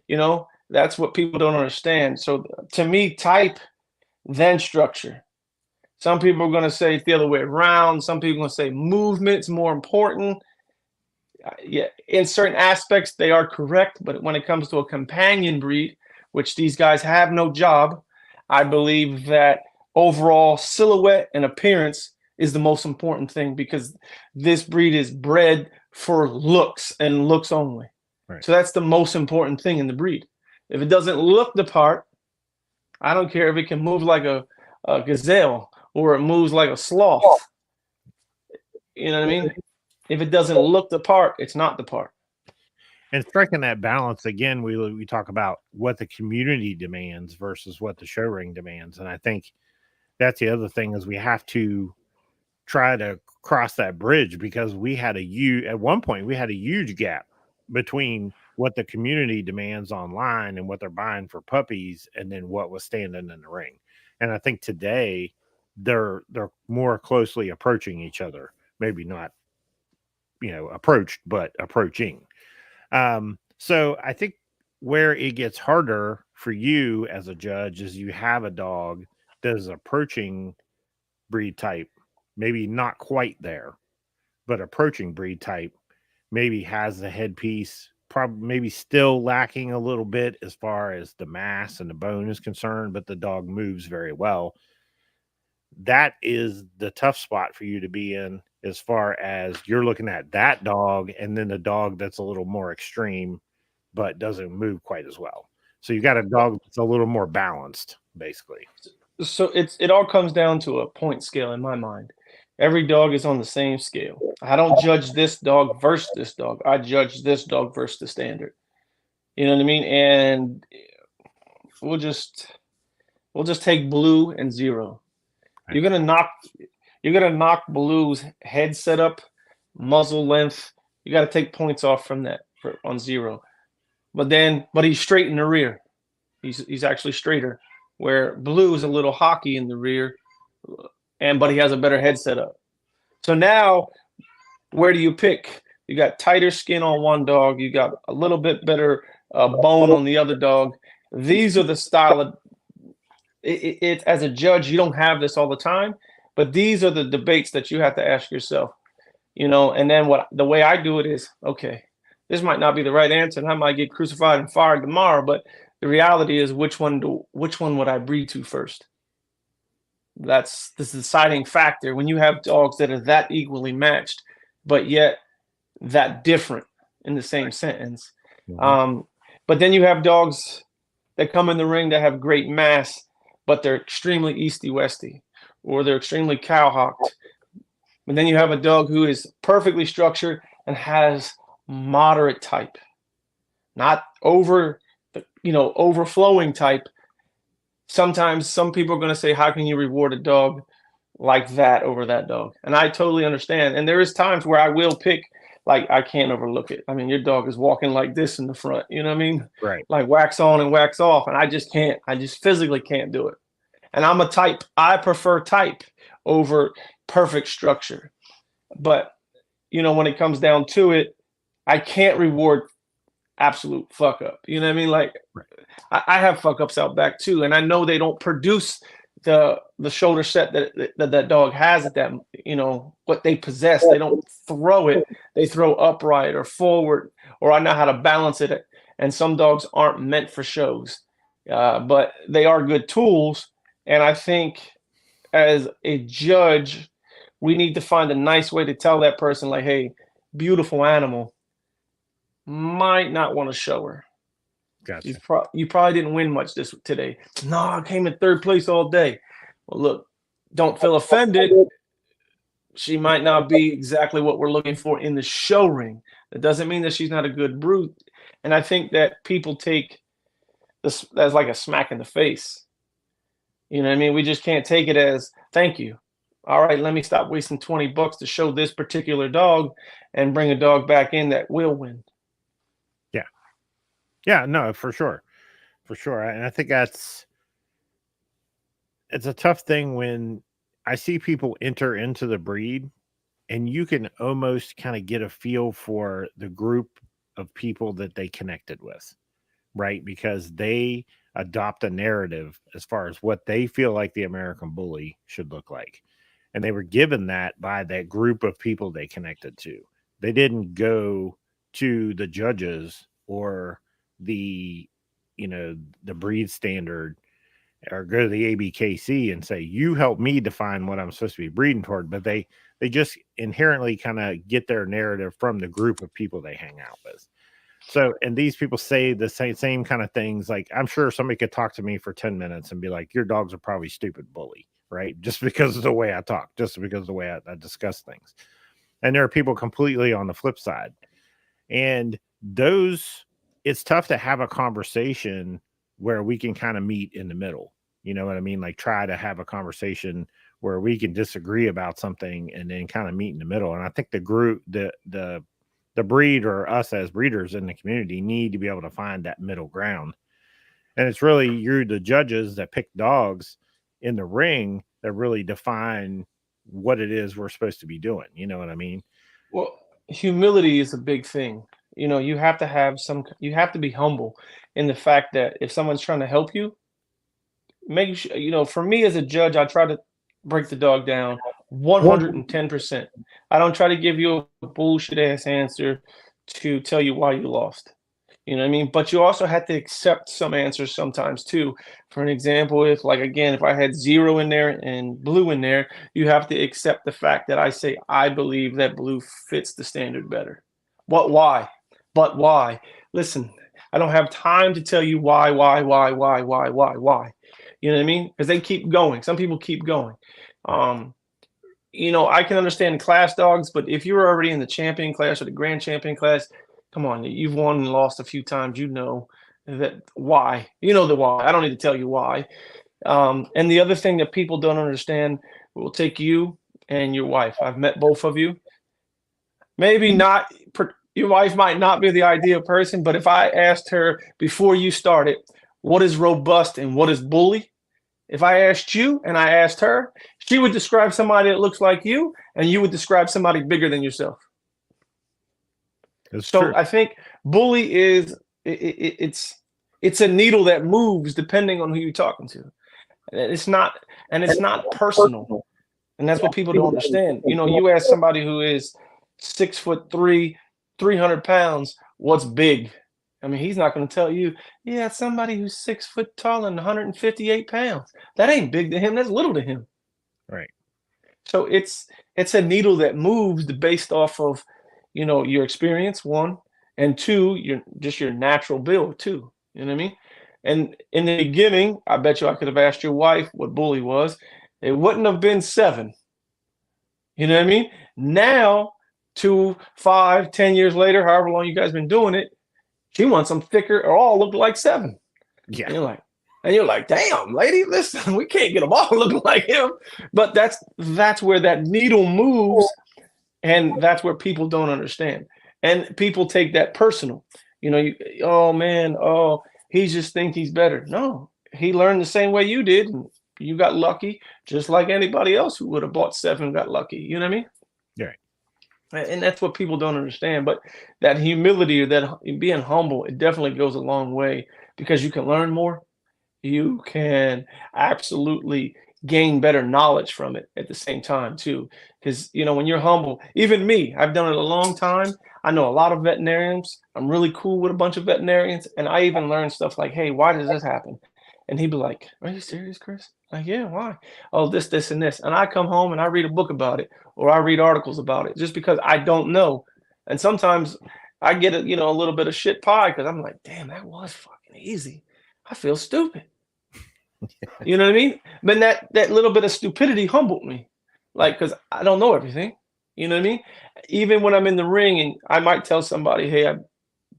You know, that's what people don't understand. So to me, type, then structure. Some people are going to say it's the other way around. Some people are going to say movement's more important. Yeah, in certain aspects, they are correct. But when it comes to a companion breed, which these guys have no job, I believe that overall silhouette and appearance is the most important thing, because this breed is bred for looks and looks only. Right. So that's the most important thing in the breed. If it doesn't look the part, I don't care if it can move like a gazelle or it moves like a sloth. You know what I mean? If it doesn't look the part, it's not the part. And striking that balance again, we talk about what the community demands versus what the show ring demands, and I think that's the other thing is we have to try to cross that bridge, because at one point we had a huge gap between what the community demands online and what they're buying for puppies, and then what was standing in the ring. And I think today they're more closely approaching each other, maybe not, you know, approached, but approaching. So I think where it gets harder for you as a judge is you have a dog that is approaching breed type, maybe not quite there, but approaching breed type, maybe has the headpiece, probably maybe still lacking a little bit as far as the mass and the bone is concerned, but the dog moves very well. That is the tough spot for you to be in, as far as you're looking at that dog and then the dog that's a little more extreme but doesn't move quite as well. So you got a dog that's a little more balanced, basically. So it all comes down to a point scale in my mind. Every dog is on the same scale. I don't judge this dog versus this dog. I judge this dog versus the standard. You know what I mean? And we'll just take Blue and Zero. You're gonna knock Blue's head setup, muzzle length. You got to take points off from that on Zero. But he's straight in the rear. He's actually straighter. Where Blue is a little hockey in the rear, but he has a better head setup. So now, where do you pick? You got tighter skin on one dog. You got a little bit better bone on the other dog. These are the style of it. As a judge, you don't have this all the time, but these are the debates that you have to ask yourself. You know, and then the way I do it is, okay, this might not be the right answer, and I might get crucified and fired tomorrow, but the reality is, which one would I breed to first? That's the deciding factor when you have dogs that are that equally matched, but yet that different in the same sentence. Mm-hmm. But then you have dogs that come in the ring that have great mass, but they're extremely easty-westy. or they're extremely cowhocked. And then you have a dog who is perfectly structured and has moderate type, not overflowing type. Sometimes some people are going to say, how can you reward a dog like that over that dog? And I totally understand. And there is times where I will pick, like, I can't overlook it. I mean, your dog is walking like this in the front, you know what I mean? Right. Like wax on and wax off. And I just can't, I just physically can't do it. And I'm a type, I prefer type over perfect structure. But, when it comes down to it, I can't reward absolute fuck up. You know what I mean? Like, right. I have fuck ups out back too. And I know they don't produce the shoulder set that dog has at that, what they possess. They don't throw it. They throw upright or forward, or I know how to balance it. And some dogs aren't meant for shows, but they are good tools. And I think as a judge, we need to find a nice way to tell that person, like, hey, beautiful animal, might not want to show her. Gotcha. You probably didn't win much today. No, I came in third place all day. Well, look, don't feel offended. She might not be exactly what we're looking for in the show ring. That doesn't mean that she's not a good brute. And I think that people take this as like a smack in the face. You know what I mean? We just can't take it as, thank you. All right, let me stop wasting $20 to show this particular dog and bring a dog back in that will win. Yeah, no, for sure. And I think it's a tough thing when I see people enter into the breed and you can almost kind of get a feel for the group of people that they connected with, right? Because they adopt a narrative as far as what they feel like the American Bully should look like. And they were given that by that group of people they connected to. They didn't go to the judges or the breed standard or go to the ABKC and say, you help me define what I'm supposed to be breeding toward. But they just inherently kind of get their narrative from the group of people they hang out with. So, and these people say the same kind of things. Like, I'm sure somebody could talk to me for 10 minutes and be like, your dogs are probably stupid bully, right? Just because of the way I talk, just because of the way I discuss things. And there are people completely on the flip side. And it's tough to have a conversation where we can kind of meet in the middle. You know what I mean? Like, try to have a conversation where we can disagree about something and then kind of meet in the middle. And I think the group, the breed, or us as breeders in the community, need to be able to find that middle ground. And it's really you're the judges that pick dogs in the ring that really define what it is we're supposed to be doing. You know what I mean? Well, humility is a big thing. You have to be humble in the fact that if someone's trying to help you, make sure, for me as a judge, I try to break the dog down 110%. I don't try to give you a bullshit ass answer to tell you why you lost. You know what I mean? But you also have to accept some answers sometimes too. For an example, if I had 0 in there and blue in there, you have to accept the fact that I say, I believe that blue fits the standard better. Why? But why? Listen, I don't have time to tell you why. You know what I mean? Because they keep going. Some people keep going. I can understand class dogs, but if you're already in the champion class or the grand champion class, come on, you've won and lost a few times. You know that why. You know the why. I don't need to tell you why. And the other thing that people don't understand, will take you and your wife. I've met both of you. Maybe not. Your wife might not be the ideal person, but if I asked her before you started, what is robust and what is bully? If I asked you and I asked her, she would describe somebody that looks like you, and you would describe somebody bigger than yourself. That's true. I think bully is it's a needle that moves depending on who you're talking to. It's not personal, and that's what people don't understand. You ask somebody who is 6'3", 300 pounds, what's big? I mean, he's not going to tell you, yeah, somebody who's 6 foot tall and 158 pounds. That ain't big to him. That's little to him. Right. So it's a needle that moves based off of, your experience, 1, and 2, your natural build, 2. You know what I mean? And in the beginning, I bet you I could have asked your wife what bully was. It wouldn't have been 7. You know what I mean? Now, 2, 5, 10 years later, however long you guys been doing it, she wants them thicker or all look like 7. Yeah. And you're like, damn, lady, listen, we can't get them all looking like him. But that's where that needle moves, and that's where people don't understand. And people take that personal. Oh man, he just thinks he's better. No, he learned the same way you did, and you got lucky, just like anybody else who would have bought 7 got lucky. You know what I mean? Yeah. And that's what people don't understand. But that humility or that being humble, it definitely goes a long way, because you can learn more. You can absolutely gain better knowledge from it at the same time too. Because when you're humble, even me, I've done it a long time. I know a lot of veterinarians. I'm really cool with a bunch of veterinarians, and I even learned stuff like, hey, why does this happen? And he'd be like, are you serious, Chris? Like, yeah, why? Oh, this, and this. And I come home and I read a book about it, or I read articles about it, just because I don't know. And sometimes I get a little bit of shit pie, because I'm like, damn, that was fucking easy. I feel stupid. You know what I mean? But that little bit of stupidity humbled me, because I don't know everything. You know what I mean? Even when I'm in the ring and I might tell somebody, hey, I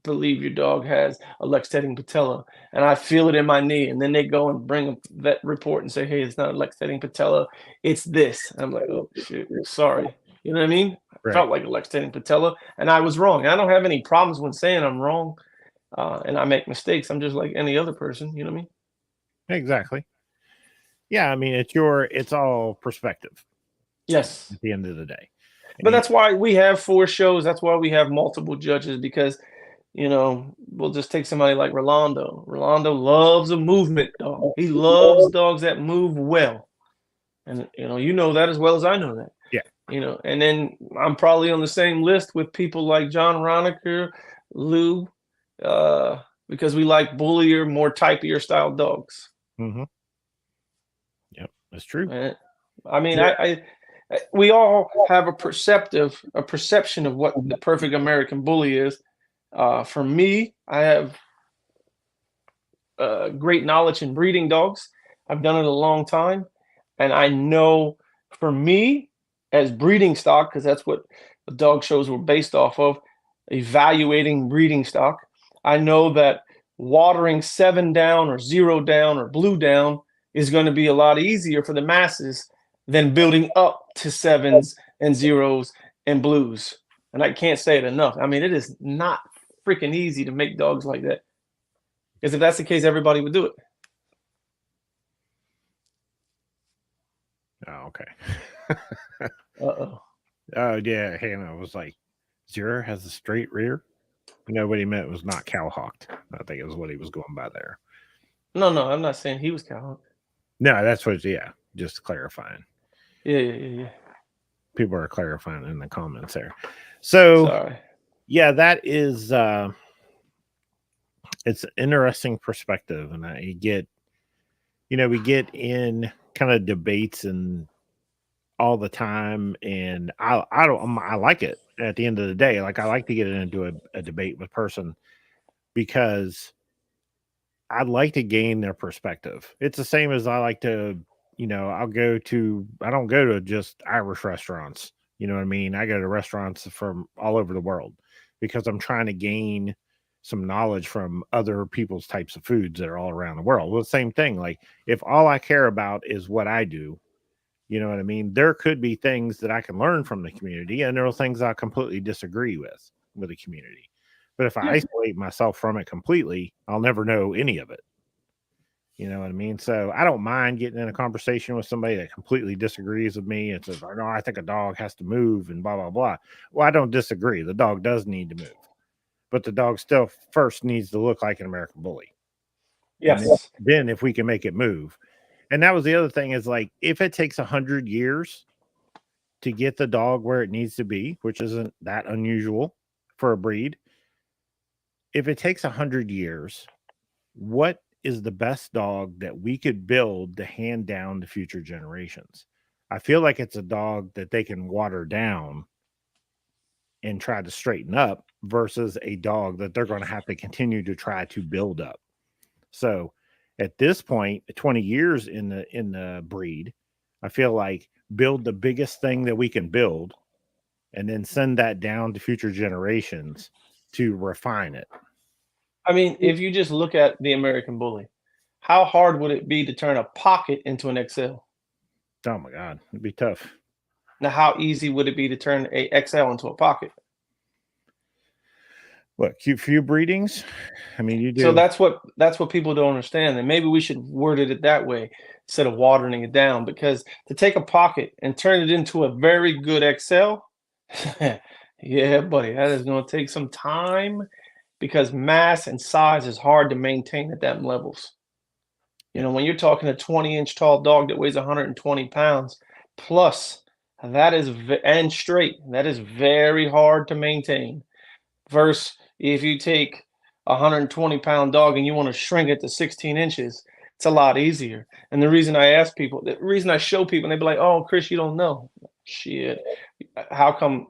believe your dog has a luxating patella, and I feel it in my knee, and then they go and bring a vet report and say, hey, it's not a luxating patella, it's this. And I'm like, oh shit, sorry. You know what I mean? Right. I felt like a luxating patella, and I was wrong. And I don't have any problems when saying I'm wrong, and I make mistakes. I'm just like any other person. You know what I mean? Exactly. Yeah, I mean, it's all perspective. Yes. At the end of the day. But that's why we have 4 shows. That's why we have multiple judges, because we'll just take somebody like Rolando. Rolando loves a movement dog. He loves dogs that move well. And you know that as well as I know that. Yeah. And then I'm probably on the same list with people like John Ronaker, Lou, because we like bullier, more typier style dogs. Mm-hmm. Yep, that's true. I mean, we all have a perception of what the perfect American bully is. For me, I have great knowledge in breeding dogs. I've done it a long time, and I know, for me, as breeding stock, because that's what the dog shows were based off of, evaluating breeding stock, I know that watering 7 down or 0 down or blue down is going to be a lot easier for the masses than building up to 7s and 0s and blues. And I can't say it enough. I mean, it is not freaking easy to make dogs like that. Because if that's the case, everybody would do it. Oh, okay. Uh-oh. Oh, yeah. Hannah was like, 0 has a straight rear. What he meant was not cowhocked. I think it was what he was going by there. No, I'm not saying he was cowhocked. No, that's what, just clarifying. Yeah. People are clarifying in the comments there. So, sorry. Yeah, that is, it's an interesting perspective. And we get in kind of debates and all the time. And I like it at the end of the day. Like, I like to get into a debate with a person, because I'd like to gain their perspective. It's the same as I like to, I don't go to just Irish restaurants. You know what I mean? I go to restaurants from all over the world, because I'm trying to gain some knowledge from other people's types of foods that are all around the world. Well, the same thing. Like, if all I care about is what I do, you know what I mean? There could be things that I can learn from the community, and there are things I completely disagree with the community. But if I isolate myself from it completely, I'll never know any of it. You know what I mean? So I don't mind getting in a conversation with somebody that completely disagrees with me and says, no, I think a dog has to move and blah, blah, blah. Well, I don't disagree. The dog does need to move. But the dog still first needs to look like an American bully. Yes. Then if we can make it move. And that was the other thing, is like, if it takes 100 years to get the dog where it needs to be, which isn't that unusual for a breed, if it takes 100 years, what is the best dog that we could build to hand down to future generations? I feel like it's a dog that they can water down and try to straighten up, versus a dog that they're going to have to continue to try to build up. So at this point, 20 years in the breed, I feel like build the biggest thing that we can build and then send that down to future generations to refine it. I mean, if you just look at the American Bully, how hard would it be to turn a pocket into an XL? Oh my God, it'd be tough. Now, how easy would it be to turn a XL into a pocket? What, few breedings? I mean, you do. So that's what people don't understand. And maybe we should word it that way instead of watering it down, because to take a pocket and turn it into a very good XL, yeah, buddy, that is going to take some time, because mass and size is hard to maintain at that levels. You know, when you're talking a 20-inch tall dog that weighs 120 pounds plus, that is and straight, that is very hard to maintain. Versus if you take a 120-pound dog and you want to shrink it to 16 inches, it's a lot easier. And the reason I ask people, the reason I show people, and they be like, "Oh, Chris, you don't know." Shit, how come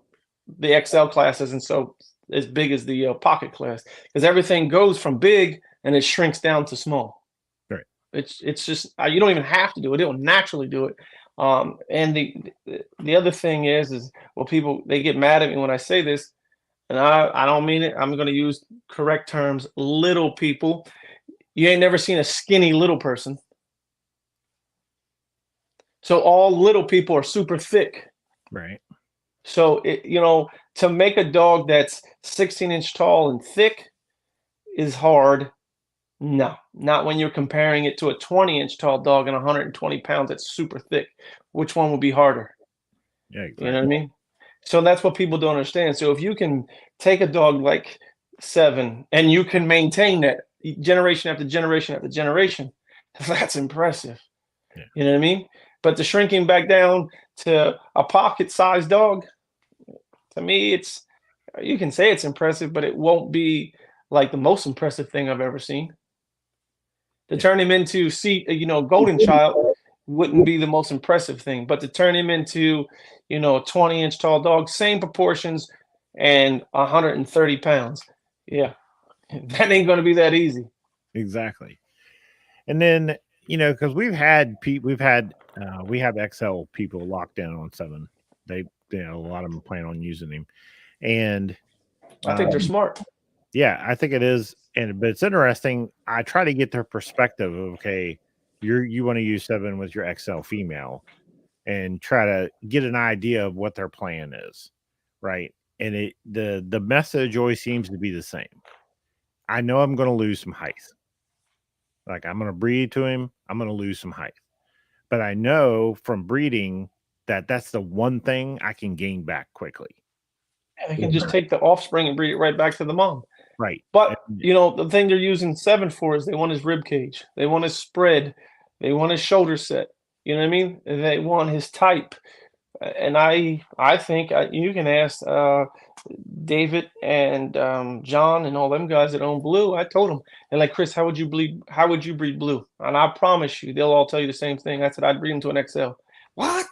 the XL class isn't so as big as the pocket class? Because everything goes from big and it shrinks down to small. Right. It's just you don't even have to do it; it'll naturally do it. And the other thing is well, people, they get mad at me when I say this. And I don't mean it. I'm going to use correct terms. Little people. You ain't never seen a skinny little person. So all little people are super thick. Right. So, to make a dog that's 16-inch tall and thick is hard. No, not when you're comparing it to a 20-inch tall dog and 120 pounds that's super thick. Which one would be harder? Yeah, exactly. You know what I mean? So that's what people don't understand. So if you can take a dog like 7 and you can maintain that generation after generation after generation, that's impressive. Yeah. You know what I mean? But the shrinking back down to a pocket-sized dog, to me, you can say it's impressive, but it won't be like the most impressive thing I've ever seen. To turn him into golden child wouldn't be the most impressive thing, but to turn him into, a 20-inch tall dog, same proportions and 130 pounds. Yeah, that ain't going to be that easy. Exactly. And then, because we have XL people locked in on 7. They, a lot of them plan on using him. And I think they're smart. Yeah, I think it is. But it's interesting. I try to get their perspective of, okay, you want to use 7 with your XL female and try to get an idea of what their plan is, right? And the message always seems to be the same. I know I'm going to lose some height. Like, I'm going to breed to him, I'm going to lose some height. But I know from breeding that that's the one thing I can gain back quickly. They can just take the offspring and breed it right back to the mom. Right. But, the thing they're using 7 for is they want his rib cage. They want his spread. They want his shoulder set. You know what I mean? They want his type. And I think you can ask David and John and all them guys that own Blue. I told them, they're like, "Chris, how would you breed Blue?" And I promise you, they'll all tell you the same thing. I said, "I'd breed him to an XL." What?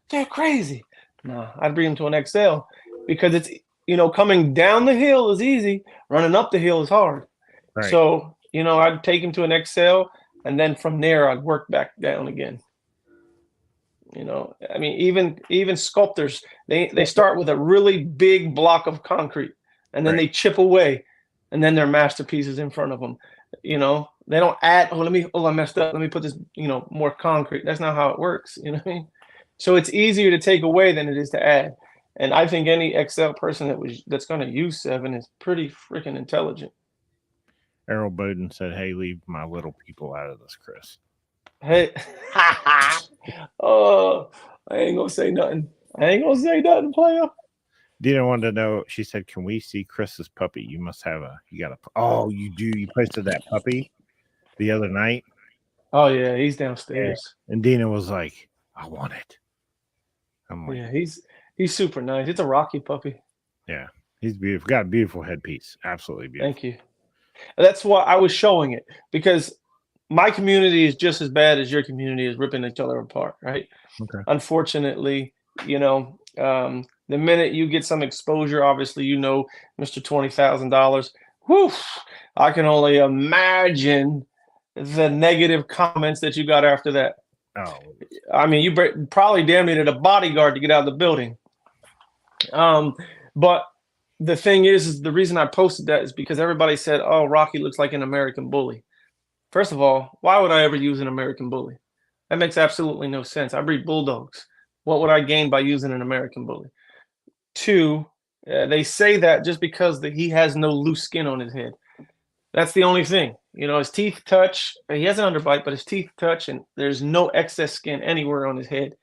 They're crazy. No, I'd breed him to an XL because it's, coming down the hill is easy. Running up the hill is hard. Right. So, I'd take him to an XL, and then from there, I'd work back down again. I mean, even sculptors, they start with a really big block of concrete, and then they chip away, and then their masterpieces in front of them. They don't add, I messed up, let me put this, more concrete. That's not how it works. You know what I mean? So it's easier to take away than it is to add. And I think any XL person that's going to use 7 is pretty freaking intelligent. Errol Bowden said, "Hey, leave my little people out of this, Chris." Hey, oh, I ain't gonna say nothing, player. Dina wanted to know. She said, "Can we see Chris's puppy? You must have Oh, you do. You posted that puppy the other night." Oh yeah, he's downstairs. Yeah. And Dina was like, "I want it." I'm like, yeah, he's super nice. It's a Rocky puppy. Yeah, he's beautiful. Got a beautiful headpiece. Absolutely beautiful. Thank you. That's why I was showing it, because my community is just as bad as your community is ripping each other apart, right? Okay. Unfortunately, the minute you get some exposure, obviously, Mr. $20,000, whew, I can only imagine the negative comments that you got after that. Oh, I mean, you probably damn needed a bodyguard to get out of the building. But the thing is the reason I posted that is because everybody said, "Oh, Rocky looks like an American bully." First of all, why would I ever use an American bully? That makes absolutely no sense. I breed bulldogs. What would I gain by using an American bully? Two, they say that just because he has no loose skin on his head. That's the only thing. You know, his teeth touch. He has an underbite, but his teeth touch, and there's no excess skin anywhere on his head.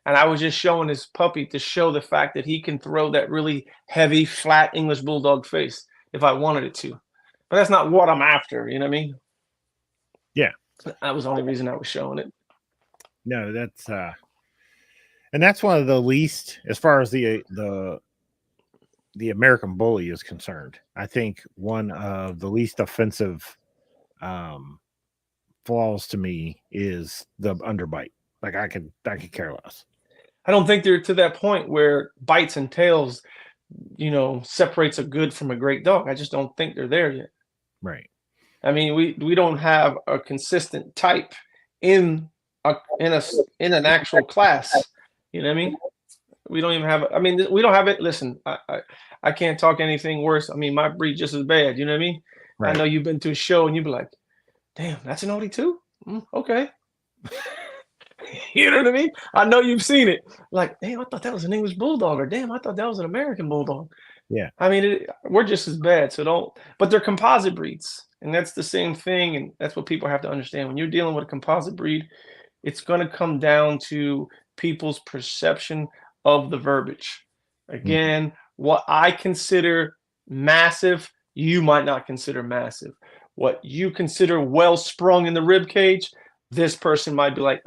And I was just showing this puppy to show the fact that he can throw that really heavy, flat English bulldog face if I wanted it to. But that's not what I'm after. You know what I mean? yeah. That was the only reason I was showing it. No, that's and that's one of the least, as far as the American bully is concerned. I think one of the least offensive flaws to me is the underbite. Like I could care less. I don't think they're to that point where bites and tails, you know, separates a good from a great dog. I just don't think they're there yet. Right. I mean, we don't have a consistent type in an actual class. You know what I mean? We don't even have. I mean, we don't have it. Listen, I can't talk anything worse. I mean, my breed just as bad. You know what I mean? Right. I know you've been to a show and you'd be like, "Damn, that's an Oldie too." Okay. You know what I mean? I know you've seen it. Like, damn, I thought that was an English bulldog, or damn, I thought that was an American bulldog. Yeah. I mean, we're just as bad. So don't. But they're composite breeds, and that's the same thing. And that's what people have to understand. When you're dealing with a composite breed, it's going to come down to people's perception of the verbiage. Again, what I consider massive, you might not consider massive. What you consider well sprung in the rib cage, this person might be like,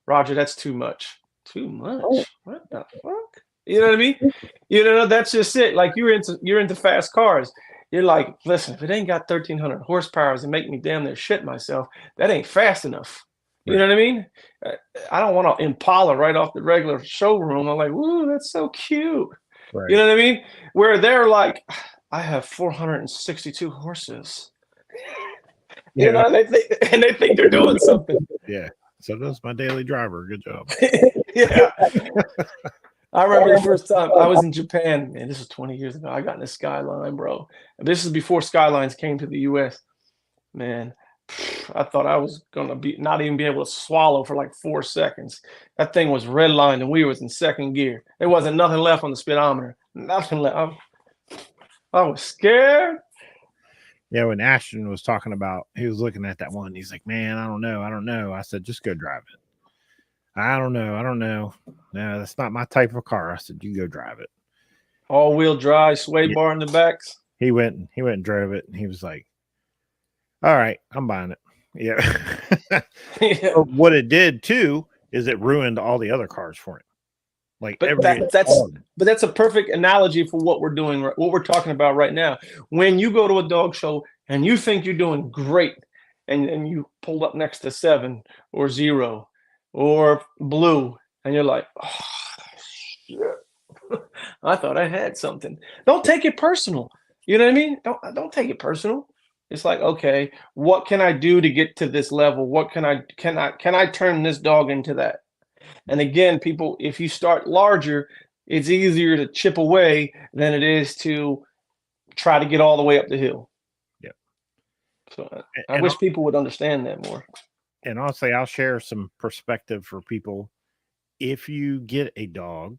Roger, that's too much. Too much? What the fuck? You know what I mean? You know, that's just it. Like you're into fast cars. You're like, listen, if it ain't got 1,300 horsepower and make me damn near shit myself, that ain't fast enough. You know what I mean? I don't want to Impala right off the regular showroom. I'm like, woo, that's so cute. Right. You know what I mean? Where they're like, I have 462 horses. Yeah. You know, they think they're doing something. Yeah. So that's my daily driver. Good job. Yeah. I remember the first time I was in Japan, man, this was 20 years ago. I got in a Skyline, bro. This is before Skylines came to the US. Man, I thought I was gonna not even be able to swallow for like 4 seconds. That thing was redlined and we was in second gear. There wasn't nothing left on the speedometer. Nothing left. I was scared. Yeah, when Ashton was talking about, he was looking at that one. He's like, man, I don't know. I said, just go drive it. I don't know. No, that's not my type of car. I said, you go drive it. All-wheel drive, sway bar in the backs. He went and drove it, and he was like, all right, I'm buying it. Yeah. Yeah. What it did, too, is it ruined all the other cars for him. Like, but that's a perfect analogy for what we're doing, what we're talking about right now. When you go to a dog show and you think you're doing great, and you pull up next to 7 or 0 or Blue, and you're like, oh, shit. I thought I had something. Don't take it personal. You know what I mean? Don't take it personal. It's like, okay, what can I do to get to this level? What can I turn this dog into that? And again, people, if you start larger, it's easier to chip away than it is to try to get all the way up the hill. Yeah. So I wish people would understand that more. And honestly, I'll share some perspective for people. If you get a dog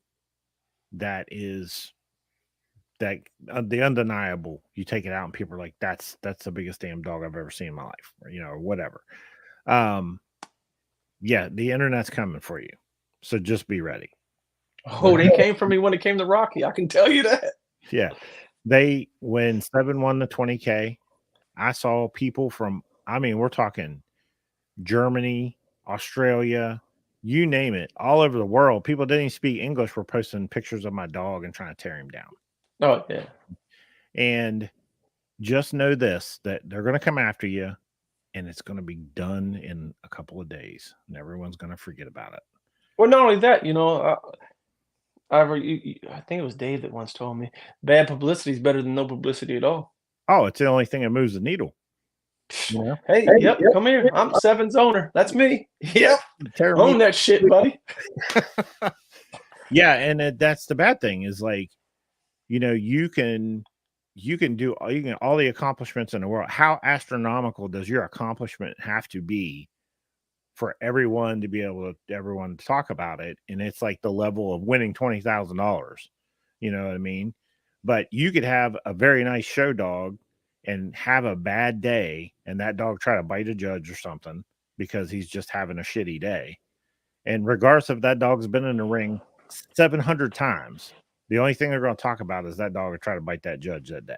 that is the undeniable, you take it out and people are like, that's the biggest damn dog I've ever seen in my life, or, or whatever. Yeah, the internet's coming for you. So just be ready. Oh, they came for me when it came to Rocky. I can tell you that. Yeah. When 7 won the 20K, I saw people from, we're talking Germany, Australia, you name it, all over the world. People didn't even speak English were posting pictures of my dog and trying to tear him down. Oh, yeah. And just know this, that they're going to come after you and it's going to be done in a couple of days and everyone's going to forget about it. Well, not only that, I think it was Dave that once told me bad publicity is better than no publicity at all. Oh, it's the only thing that moves the needle. You know? Hey, yep, come here. I'm Seven's owner. That's me. Yep. Terrible. Own that shit, buddy. Yeah, and that's the bad thing is like, you know, you can do all the accomplishments in the world. How astronomical does your accomplishment have to be for everyone to be able to everyone to talk about it? And it's like the level of winning $20,000. You know what I mean? But you could have a very nice show dog and have a bad day, and that dog try to bite a judge or something because he's just having a shitty day. And regardless if that dog's been in the ring 700 times, the only thing they're going to talk about is that dog will try to bite that judge that day.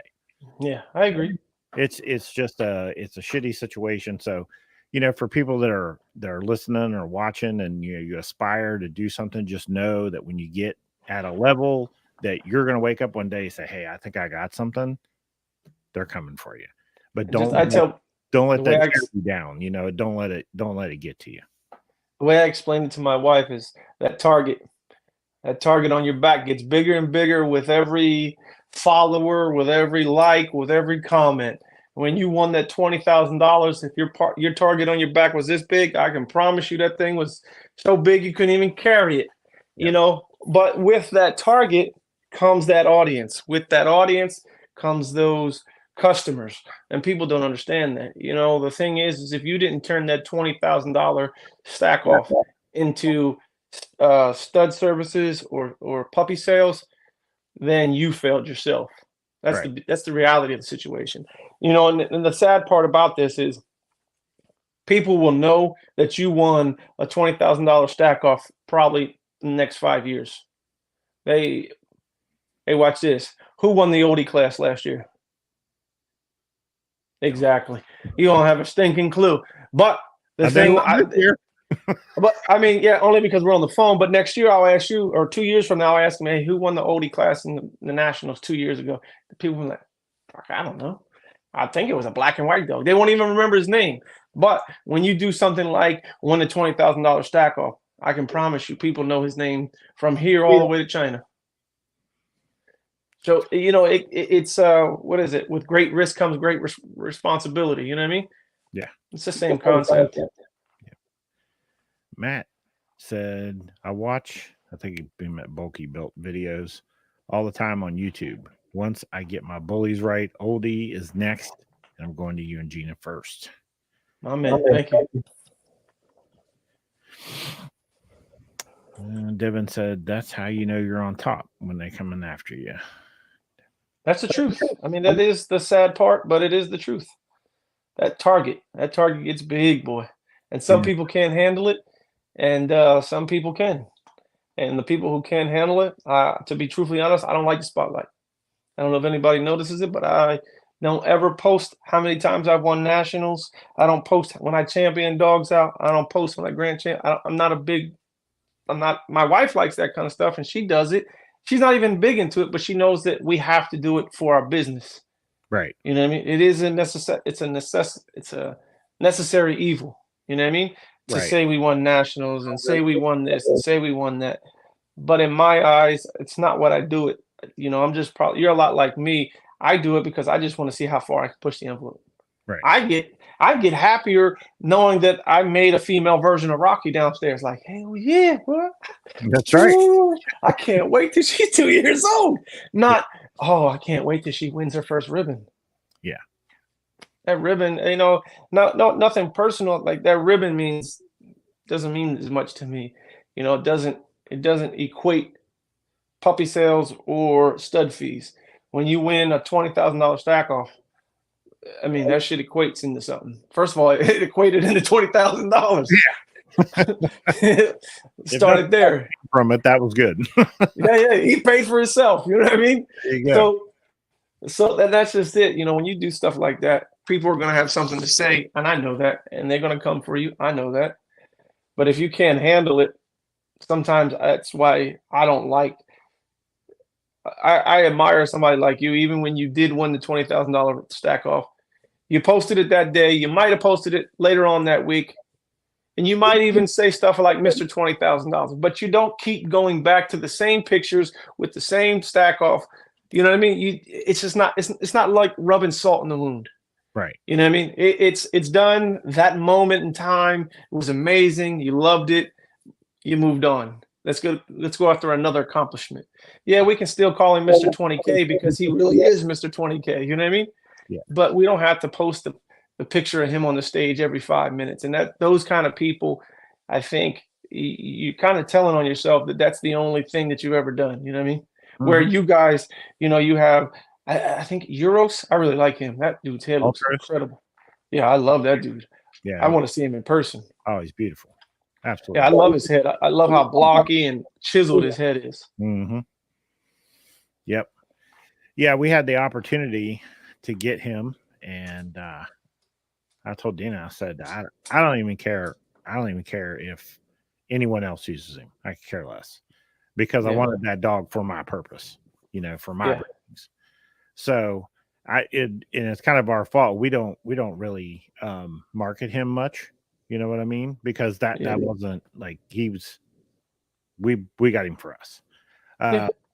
Yeah, I agree. It's just a shitty situation. So, you know, for people that are listening or watching, and you aspire to do something, just know that when you get at a level that you're going to wake up one day and say, "Hey, I think I got something," they're coming for you. But don't let that tear you down. You know, don't let it get to you. The way I explained it to my wife is that target on your back gets bigger and bigger with every follower, with every like, with every comment. When you won that $20,000, if your target on your back was this big, I can promise you that thing was so big you couldn't even carry it. You know, but with that target comes that audience. With that audience comes those customers, and people don't understand that. You know, the thing is if you didn't turn that $20,000 stack off into stud services or puppy sales, then you failed yourself. That's the reality of the situation. You know, and the sad part about this is people will know that you won a $20,000 stack off probably in the next 5 years. Hey, watch this. Who won the oldie class last year? Exactly. You don't have a stinking clue. But the thing, but I mean, yeah, only because we're on the phone. But next year I'll ask you, or 2 years from now, I'll ask them, hey, who won the oldie class in the Nationals 2 years ago? The people will be like, I don't know. I think it was a black and white dog. They won't even remember his name. But when you do something like win the $20,000 stack off, I can promise you people know his name from here all the way to China. So, you know, it's what is it? With great risk comes great responsibility. You know what I mean? Yeah. It's the same concept. Yeah. Matt said, I think he meant bulky built videos all the time on YouTube. Once I get my bullies right, Oldie is next, and I'm going to you and Gina first. My man, thank you. Devin said, that's how you know you're on top, when they come in after you. That's the truth. I mean, that is the sad part, but it is the truth. That target gets big, boy. And some people can't handle it, and some people can. And the people who can't handle it, to be truthfully honest, I don't like the spotlight. I don't know if anybody notices it, but I don't ever post how many times I've won nationals. I don't post when I champion dogs out. I don't post when I grand champ. My wife likes that kind of stuff, and she does it. She's not even big into it, but she knows that we have to do it for our business. Right. You know what I mean? It is it's a necessary evil. You know what I mean? To say we won nationals and say we won this and say we won that. But in my eyes, it's not what I do it. You know, I'm just you're a lot like me. I do it because I just want to see how far I can push the envelope. Right. I get happier knowing that I made a female version of Rocky downstairs. Like, hell yeah, bro. That's right. Ooh, I can't wait till she's 2 years old. Not, I can't wait till she wins her first ribbon. Yeah. That ribbon, you know, nothing personal. Like that ribbon doesn't mean as much to me. You know, it doesn't equate puppy sales or stud fees. When you win a $20,000 stack off, I mean, that shit equates into something. First of all, it equated into $20,000. Yeah. Started there. From it, that was good. Yeah. He paid for himself. You know what I mean? There you go. So that's just it. You know, when you do stuff like that, people are going to have something to say, and I know that, and they're going to come for you. I know that. But if you can't handle it, sometimes that's why I don't like. I admire somebody like you, even when you did win the $20,000 stack off. You posted it that day. You might have posted it later on that week. And you might even say stuff like Mr. $20,000, but you don't keep going back to the same pictures with the same stack off. You know what I mean? It's just not, it's not like rubbing salt in the wound. Right. You know what I mean? It's done. That moment in time, it was amazing. You loved it. You moved on. Let's go after another accomplishment. Yeah, we can still call him Mr. 20K because he really is Mr. 20K. You know what I mean? Yeah. But we don't have to post the picture of him on the stage every 5 minutes. And those kind of people, I think you kind of telling on yourself that that's the only thing that you've ever done. You know what I mean? Where you guys, you have, I think Euros. I really like him. That dude's head looks incredible. Yeah, I love that dude. Yeah. I want to see him in person. Oh, he's beautiful. Absolutely. Yeah, I love his head. I love how blocky and chiseled his head is. Mm-hmm. Yep. Yeah, we had the opportunity to get him, and I told Dina, I said, I don't even care. I don't even care if anyone else uses him. I could care less because I wanted that dog for my purpose, for my breedings. So and it's kind of our fault. We don't really market him much. You know what I mean? Because that wasn't like we got him for us.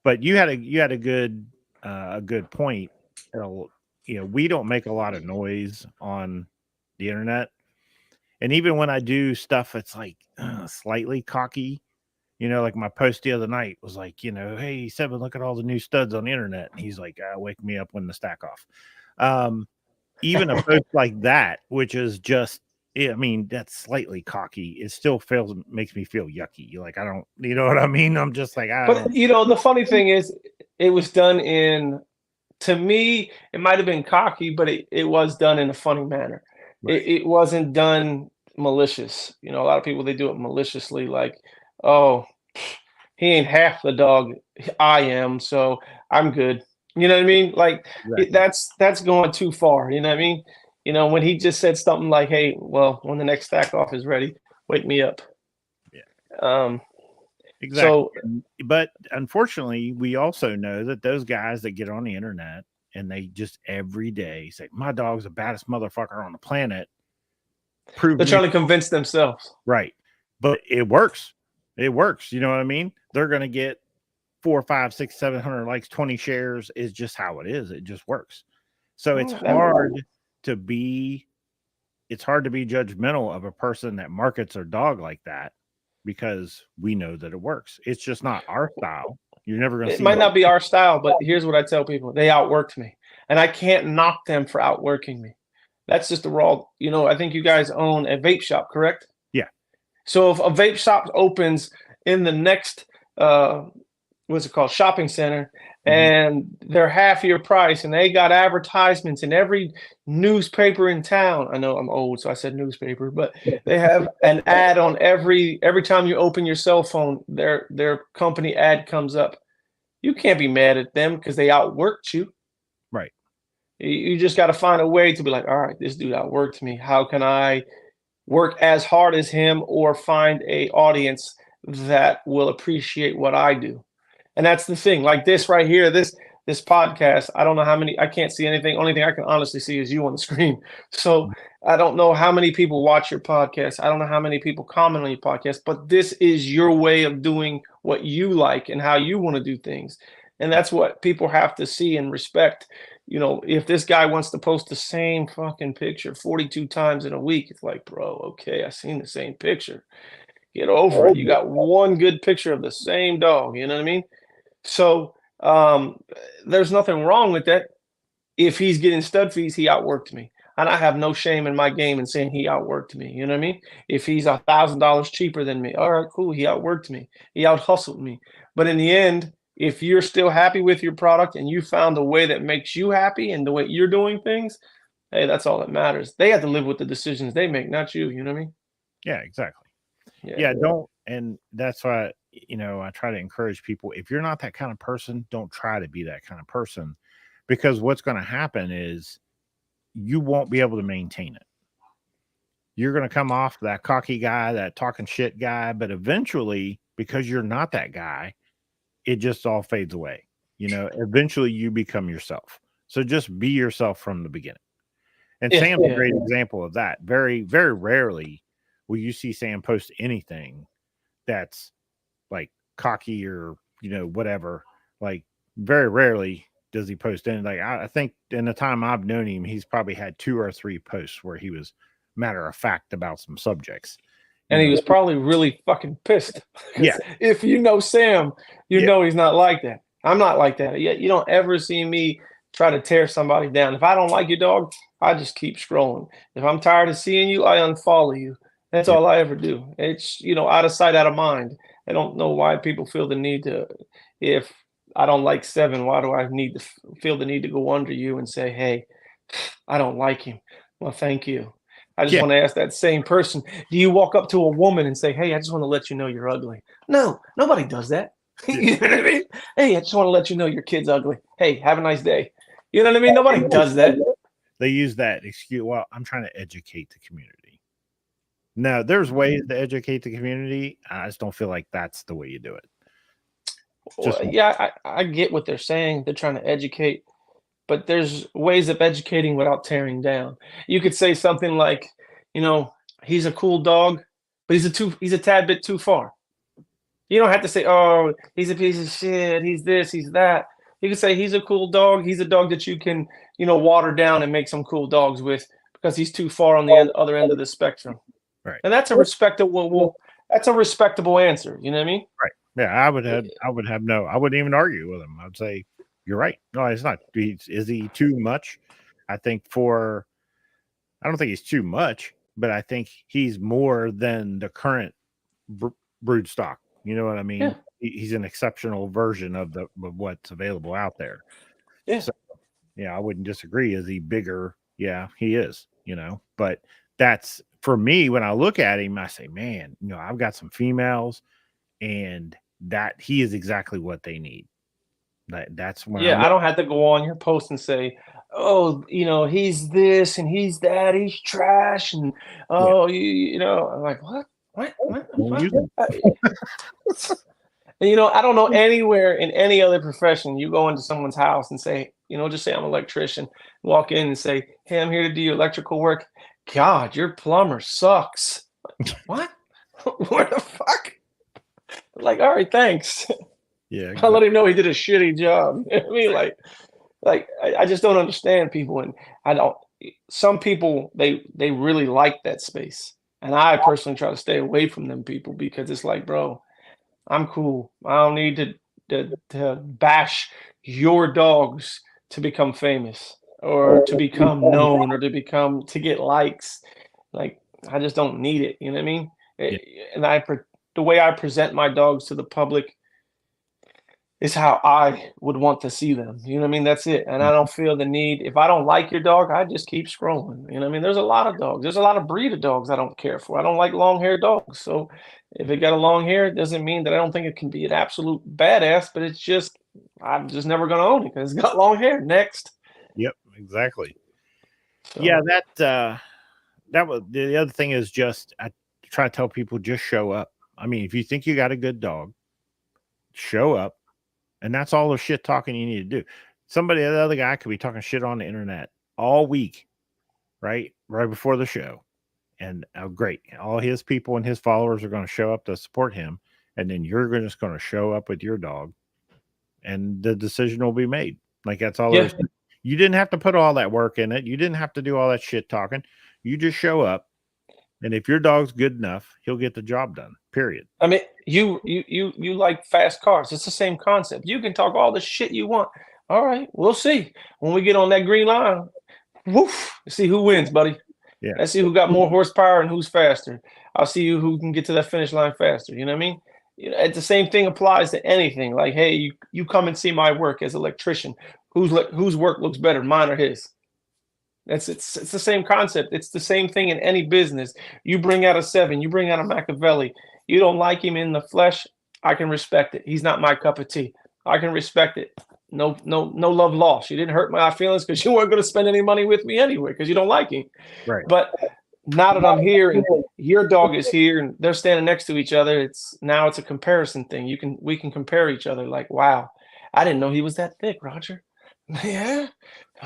But you had a good point. We don't make a lot of noise on the internet. And even when I do stuff that's like slightly cocky, like my post the other night was like, hey, Seven, look at all the new studs on the internet. And he's like, wake me up when the stack off. Even a post like that, which is just, I mean, that's slightly cocky. It still makes me feel yucky. Like, I don't, you know what I mean? I'm just like, But the funny thing is, it was done to me, it might have been cocky, but it was done in a funny manner. Right. It wasn't done malicious. A lot of people, they do it maliciously, like, oh, he ain't half the dog I am, so I'm good. You know what I mean? Like, that's going too far. You know what I mean? When he just said something like, hey, well, when the next stack off is ready, wake me up. Yeah. Exactly. So, but unfortunately, we also know that those guys that get on the internet and they just every day say, my dog's the baddest motherfucker on the planet. They're trying to convince themselves. Right. But it works. It works. You know what I mean? They're going to get 4, 5, 6, 700 likes, 20 shares is just how it is. It just works. So it's hard to be judgmental of a person that markets their dog like that because we know that it works. It's just not our style. You're never going to see it. Might not be our style, but here's what I tell people. They outworked me. And I can't knock them for outworking me. That's just the raw, I think you guys own a vape shop, correct? Yeah. So if a vape shop opens in the next what's it called, shopping center, and they're half your price, and they got advertisements in every newspaper in town. I know I'm old, so I said newspaper, but they have an ad on every time you open your cell phone, their company ad comes up. You can't be mad at them because they outworked you. Right. You just got to find a way to be like, all right, this dude outworked me. How can I work as hard as him or find a audience that will appreciate what I do? And that's the thing. Like this right here, this podcast, I don't know how many, I can't see anything. Only thing I can honestly see is you on the screen. So I don't know how many people watch your podcast. I don't know how many people comment on your podcast, but this is your way of doing what you like and how you want to do things. And that's what people have to see and respect. If this guy wants to post the same fucking picture 42 times in a week, it's like, bro, okay, I seen the same picture. Get over it. You got one good picture of the same dog. You know what I mean? So there's nothing wrong with that. If he's getting stud fees, he outworked me. And I have no shame in my game in saying he outworked me. You know what I mean? If he's $1,000 cheaper than me, all right, cool. He outworked me. He out-hustled me. But in the end, if you're still happy with your product and you found a way that makes you happy and the way you're doing things, hey, that's all that matters. They have to live with the decisions they make, not you. You know what I mean? Yeah, exactly. Yeah, don't. And that's why, I try to encourage people. If you're not that kind of person, don't try to be that kind of person, because what's going to happen is you won't be able to maintain it. You're going to come off that cocky guy, that talking shit guy, but eventually, because you're not that guy, it just all fades away. Eventually you become yourself. So just be yourself from the beginning. And Sam's a great example of that. Very, very rarely will you see Sam post anything that's like cocky or, whatever. Like very rarely does he post in? Like, I think in the time I've known him, he's probably had 2 or 3 posts where he was matter of fact about some subjects. And he was probably really fucking pissed. Yeah. If you know Sam, you know he's not like that. I'm not like that. You don't ever see me try to tear somebody down. If I don't like your dog, I just keep scrolling. If I'm tired of seeing you, I unfollow you. That's all I ever do. It's, out of sight, out of mind. I don't know why people feel the need to, if I don't like Seven, why do I need to feel the need to go under you and say, hey, I don't like him? Well, thank you. I just want to ask that same person, do you walk up to a woman and say, hey, I just want to let you know you're ugly? No, nobody does that. You know what I mean? Hey, I just want to let you know your kid's ugly. Hey, have a nice day. You know what I mean? Nobody does that. They use that excuse. Well, I'm trying to educate the community. No, there's ways to educate the community. I just don't feel like that's the way you do it. Well, I get what they're saying. They're trying to educate, but there's ways of educating without tearing down. You could say something like, he's a cool dog, but he's a tad bit too far. You don't have to say, oh, he's a piece of shit. He's this, he's that. You can say he's a cool dog. He's a dog that you can, water down and make some cool dogs with because he's too far on the other end of the spectrum. Right. And that's a respectable. That's a respectable answer. You know what I mean? Right. Yeah, I wouldn't even argue with him. I'd say you're right. No, it's not. Is he too much? I don't think he's too much, but I think he's more than the current brood stock. You know what I mean? Yeah. He's an exceptional version of what's available out there. Yeah. So, I wouldn't disagree. Is he bigger? Yeah, he is, but that's for me. When I look at him, I say, man, I've got some females and that he is exactly what they need. That's when I don't have to go on your post and say, oh, he's this and he's that, he's trash. And, I'm like, what? And, I don't know anywhere in any other profession you go into someone's house and say, just say I'm an electrician, walk in and say, hey, I'm here to do your electrical work. God, your plumber sucks. What? What the fuck? Like, all right, thanks. Yeah, exactly. I'll let him know he did a shitty job. I mean, I just don't understand people, and some people they really like that space, and I personally try to stay away from them people because it's like, bro, I'm cool. I don't need to bash your dogs to become famous or to become known or to get likes. Like, I just don't need it. You know what I mean? And the way I present my dogs to the public is how I would want to see them. You know what I mean? That's it. And I don't feel the need. If I don't like your dog, I just keep scrolling. You know what I mean? There's a lot of dogs. There's a lot of breed of dogs I don't care for. I don't like long-haired dogs. So if it got a long hair, it doesn't mean that I don't think it can be an absolute badass, but it's just, I'm just never going to own it because it's got long hair. Next. Yep, exactly. So, yeah, that was the other thing is just, I try to tell people, just show up. I mean, if you think you got a good dog, show up. And that's all the shit talking you need to do. The other guy could be talking shit on the internet all week, right before the show. And great. All his people and his followers are going to show up to support him. And then you're just going to show up with your dog and the decision will be made. Like, that's all there is. You didn't have to put all that work in it. You didn't have to do all that shit talking. You just show up. And if your dog's good enough, he'll get the job done. Period. I mean, you like fast cars. It's the same concept. You can talk all the shit you want. All right, we'll see. When we get on that green line, woof, see who wins, buddy. Yeah. Let's see who got more horsepower and who's faster. I'll see who can get to that finish line faster. You know what I mean? It's the same thing applies to anything. Like, hey, you come and see my work as an electrician. Whose work looks better, mine or his? It's the same concept. It's the same thing in any business. You bring out a Seven, you bring out a Machiavelli. You don't like him in the flesh, I can respect it. He's not my cup of tea. I can respect it. No love lost. You didn't hurt my feelings because you weren't going to spend any money with me anyway because you don't like him. Right. But now that I'm here and your dog is here and they're standing next to each other, it's a comparison thing. We can compare each other. Like, wow, I didn't know he was that thick, Roger. Yeah,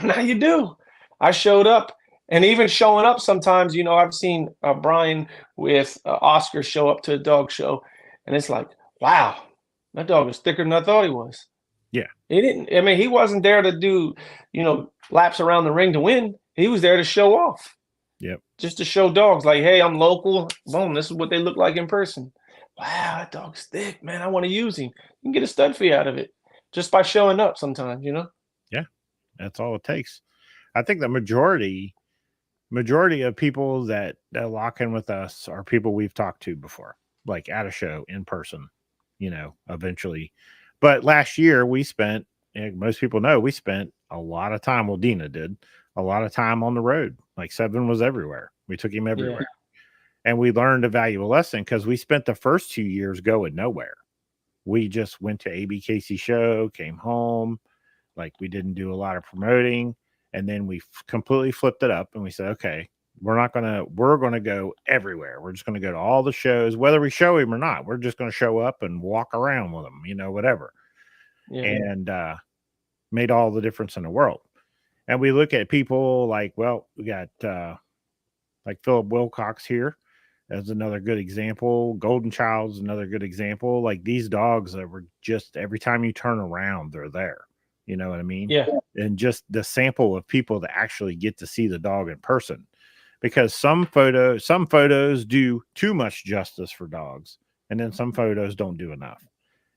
now you do. I showed up, and even showing up sometimes, I've seen Brian with Oscar show up to a dog show, and it's like, wow, that dog is thicker than I thought he was. Yeah. He didn't. I mean, he wasn't there to do, laps around the ring to win. He was there to show off. Yep. Just to show dogs like, hey, I'm local. Boom, this is what they look like in person. Wow, that dog's thick, man. I want to use him. You can get a stud fee out of it just by showing up sometimes, Yeah, that's all it takes. I think the majority of people that lock in with us are people we've talked to before, like at a show in person, eventually. But last year we spent, most people know, we spent a lot of time, well, Dina did, a lot of time on the road. Like Seven was everywhere. We took him everywhere. Yeah. And we learned a valuable lesson because we spent the first 2 years going nowhere. We just went to ABKC show, came home, like we didn't do a lot of promoting. And then we completely flipped it up and we said, okay, we're going to go everywhere. We're just going to go to all the shows, whether we show him or not. We're just going to show up and walk around with him, whatever. Yeah. And made all the difference in the world. And we look at people like, well, we got like Philip Wilcox here as another good example. Golden Child's another good example. Like these dogs that were just every time you turn around, they're there. You know what I mean? Yeah. And just the sample of people that actually get to see the dog in person, because some photos do too much justice for dogs, and then some photos don't do enough.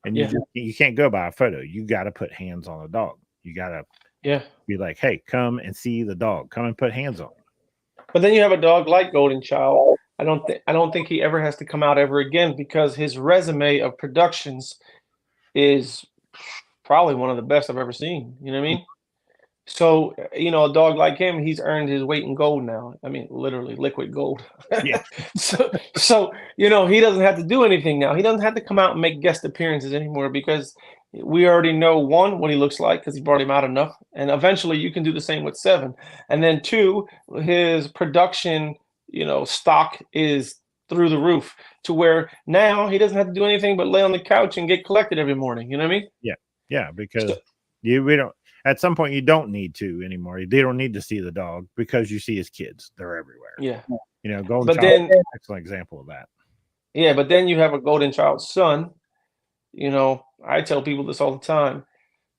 And you can't go by a photo. You got to put hands on a dog. You got to be like, hey, come and see the dog. Come and put hands on it. But then you have a dog like Golden Child. I don't think he ever has to come out ever again because his resume of productions is probably one of the best I've ever seen. You know what I mean? So, a dog like him, he's earned his weight in gold now. I mean, literally liquid gold. Yeah. so, he doesn't have to do anything now. He doesn't have to come out and make guest appearances anymore because we already know, one, what he looks like because he brought him out enough. And eventually you can do the same with Seven. And then two, his production, stock is through the roof to where now he doesn't have to do anything but lay on the couch and get collected every morning. You know what I mean? Yeah. Yeah. Because we don't. At some point, you don't need to anymore. They don't need to see the dog because you see his kids. They're everywhere. Yeah. Golden Child is an excellent example of that. Yeah, but then you have a Golden Child son. I tell people this all the time.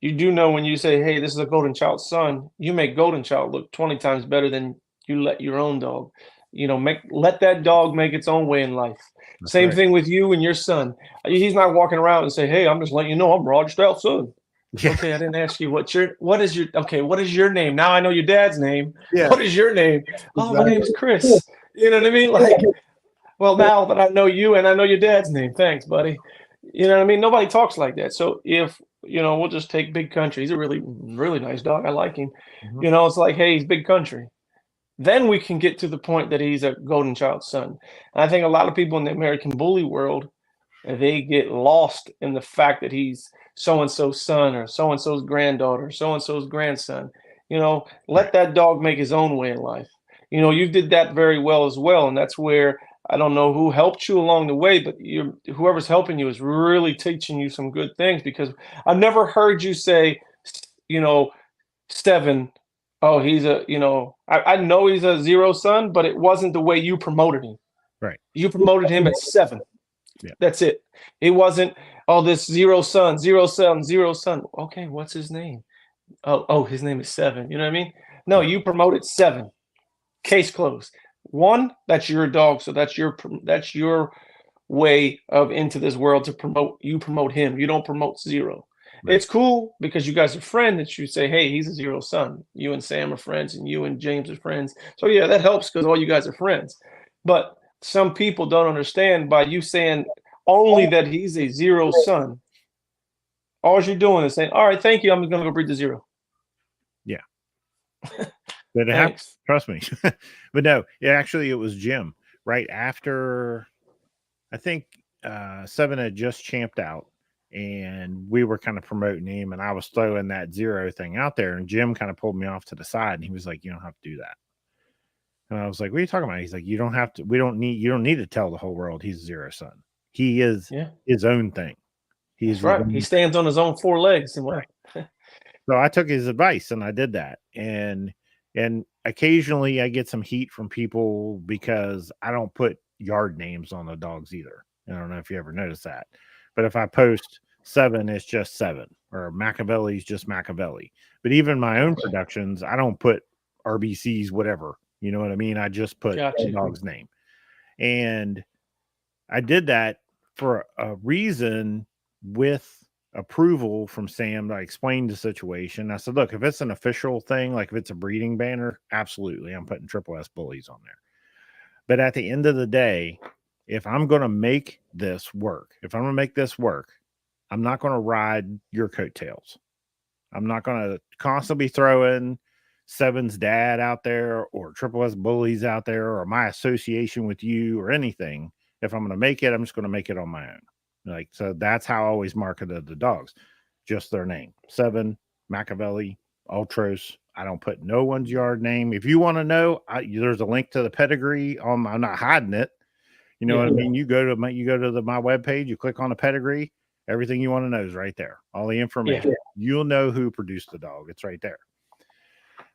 You do know when you say, hey, this is a Golden Child son, you make Golden Child look 20 times better than you let your own dog. Let that dog make its own way in life. That's Same thing with you and your son. He's not walking around and say, hey, I'm just letting you know I'm Roger Stout's son. Yeah. Okay, I didn't ask you what is your name? Now I know your dad's name. Yeah. What is your name? Oh, my name is Chris. You know what I mean? Like, well, now that I know you and I know your dad's name, thanks, buddy. You know what I mean? Nobody talks like that. So if, we'll just take Big Country. He's a really, really nice dog. I like him. Mm-hmm. It's like, hey, he's Big Country. Then we can get to the point that he's a Golden Child son. And I think a lot of people in the American Bully world, they get lost in the fact that he's so-and-so's son or so-and-so's granddaughter, so-and-so's grandson. Let that dog make his own way in life. You did that very well as well. And that's where I don't know who helped you along the way, but whoever's helping you is really teaching you some good things because I've never heard you say, Seven, oh, he's I know he's a zero son, but it wasn't the way you promoted him. Right. You promoted him at 7. Yeah. That's it. It wasn't, oh, this zero son. Okay, what's his name? Oh, his name is 7. You know what I mean? No, you promoted 7. Case closed. 1, that's your dog, so that's your way of into this world to promote. You promote him. You don't promote 0. Right. It's cool because you guys are friends that you say, hey, he's a 0 son. You and Sam are friends, and you and James are friends. So yeah, that helps because all you guys are friends. But some people don't understand by you saying only that he's a 0 son. All you're doing is saying, all right, thank you. I'm going to go breed the 0. Yeah. But it happens, trust me. But no, it was Jim right after, I think 7 had just champed out and we were kind of promoting him and I was throwing that 0 thing out there and Jim kind of pulled me off to the side and he was like, you don't have to do that. And I was like, what are you talking about? He's like, you don't need to tell the whole world he's a 0 son. He is his own thing. He's right. He stands on his own 4 legs. And what? So I took his advice and I did that. And occasionally I get some heat from people because I don't put yard names on the dogs either. I don't know if you ever noticed that. But if I post Seven is just Seven, or Machiavelli is just Machiavelli. But even my own productions, I don't put RBCs, whatever. You know what I mean? I just put the dog's name. And I did that for a reason with approval from Sam. I explained the situation. I said, look, if it's an official thing, like if it's a breeding banner, absolutely, I'm putting Triple S Bullies on there. But at the end of the day, if I'm going to make this work, I'm not going to ride your coattails. I'm not going to constantly throw in Seven's dad out there or Triple S Bullies out there or my association with you or anything. If I'm going to make it, I'm just going to make it on my own. Like, so that's how I always marketed the dogs. Just their name. Seven, Machiavelli, Ultros. I don't put no one's yard name. If you want to know, there's a link to the pedigree on I'm not hiding it. You know what I mean? You go to my webpage, you click on the pedigree, everything you want to know is right there. All the information. You'll know who produced the dog. It's right there.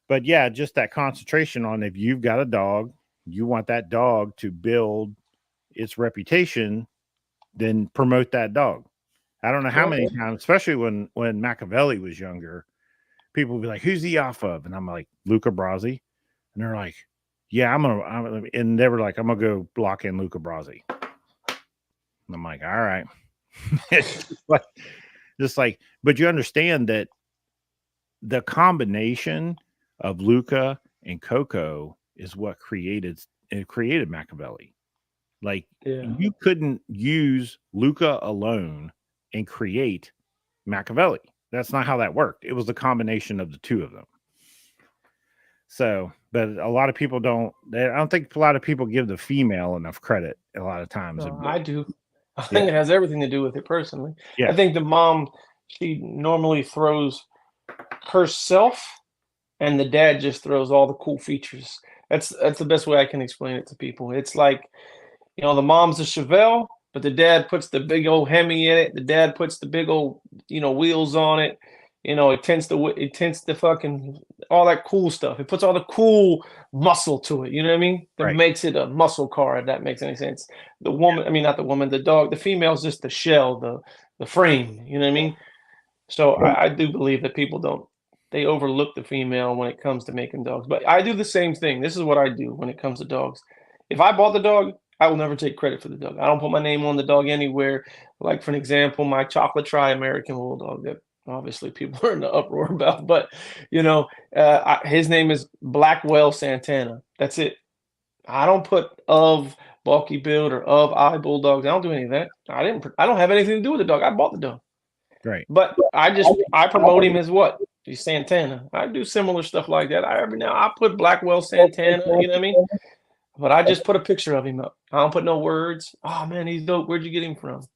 But yeah, just that concentration on if you've got a dog, you want that dog to build its reputation, then promote that dog. I don't know how many times, especially when Machiavelli was younger, people would be like, who's he off of? And I'm like, Luca Brasi. And they're like, yeah, and they were like, I'm going to go block in Luca Brasi. And I'm like, all right. just like, but you understand that the combination of Luca and Coco is what created Machiavelli. Like, you couldn't use Luca alone and create Machiavelli. That's not how that worked. It was the combination of the two of them. So, but a lot of people I don't think a lot of people give the female enough credit a lot of times. No, I do. I think it has everything to do with it personally. I think the mom, she normally throws herself and the dad just throws all the cool features. That's the best way I can explain it to people. It's like, the mom's a Chevelle, but the dad puts the big old Hemi in it. The dad puts the big old, wheels on it. It tends to fucking all that cool stuff. It puts all the cool muscle to it. You know what I mean? That makes it a muscle car, if that makes any sense. The woman, not the woman, the dog, the female's just the shell, the frame. You know what I mean? So I do believe that people they overlook the female when it comes to making dogs. But I do the same thing. This is what I do when it comes to dogs. If I bought the dog, I will never take credit for the dog. I don't put my name on the dog anywhere. Like, for an example, my chocolate tri-American Bulldog that obviously people are in the uproar about, but his name is Blackwell Santana. That's it. I don't put of bulky build or of eye bulldogs. I don't do any of that. I don't have anything to do with the dog. I bought the dog. Right. But I promote him as what? He's Santana. I do similar stuff like that. I put Blackwell Santana, you know what I mean? But I just put a picture of him up. I don't put no words. Oh man, he's dope. Where'd you get him from?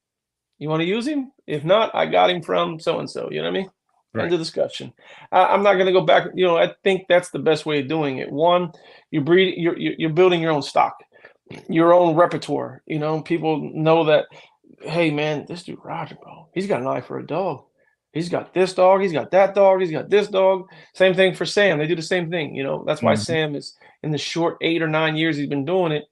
You want to use him? If not, I got him from so-and-so. You know what I mean? Right. End of discussion. I'm not going to go back. I think that's the best way of doing it. One, you're building your own stock, your own repertoire. People know that, hey man, this dude Roger, bro, he's got an eye for a dog. He's got this dog. He's got that dog. He's got this dog. Same thing for Sam. They do the same thing. That's why Sam is, in the short 8 or 9 years he's been doing it,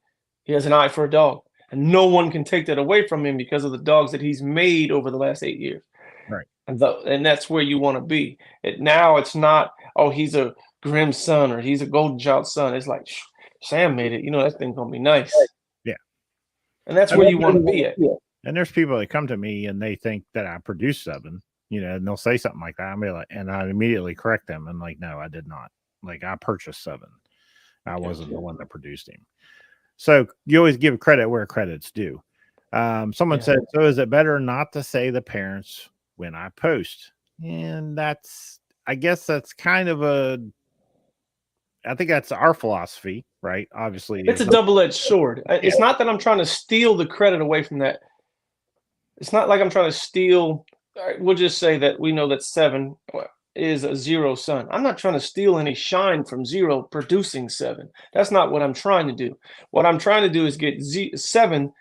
he has an eye for a dog. And no one can take that away from him because of the dogs that he's made over the last 8 years. Right. And that's where you want to be. Now it's not, oh, he's a Grimm son or he's a Golden Child son. It's like, Sam made it. That thing's going to be nice. Yeah. And that's where you want to be at. And there's people that come to me and they think that I produced 7, and they'll say something like that. And I immediately correct them. And like, no, I did not. Like, I purchased 7. I wasn't the one that produced him. So you always give credit where credit's due. Someone said, so is it better not to say the parents when I post? And I guess that's kind of I think that's our philosophy, right? Obviously. It's a double-edged sword. It's not that I'm trying to steal the credit away from that. It's not like I'm trying to steal. We'll just say that we know that 7 is a 0 son. I'm not trying to steal any shine from 0 producing 7. That's not what I'm trying to do. What I'm trying to do is get 7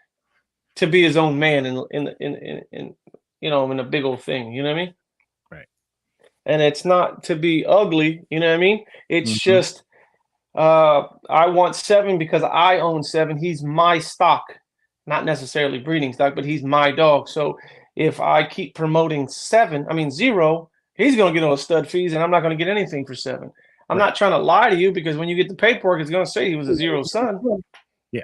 to be his own man in a big old thing. You know what I mean? Right. And it's not to be ugly. You know what I mean? It's just I want 7 because I own 7. He's my stock, not necessarily breeding stock, but he's my dog. So if I keep promoting 0, he's going to get on stud fees, and I'm not going to get anything for 7. I'm not trying to lie to you, because when you get the paperwork, it's going to say he was a 0 son. Yeah.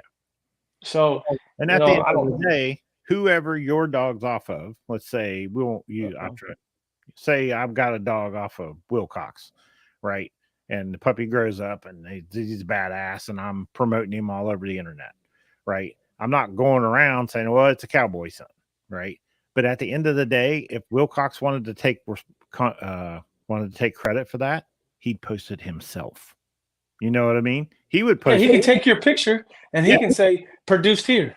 So, and at the end of the day, whoever your dog's off of, let's say we won't use. Say I've got a dog off of Wilcox, right? And the puppy grows up and he's badass, and I'm promoting him all over the internet, right? I'm not going around saying, well, it's a cowboy son, right? But at the end of the day, if Wilcox wanted to take credit for that, he'd post it himself. You know what I mean? He would post. Yeah, he can take your picture and he can say produced here.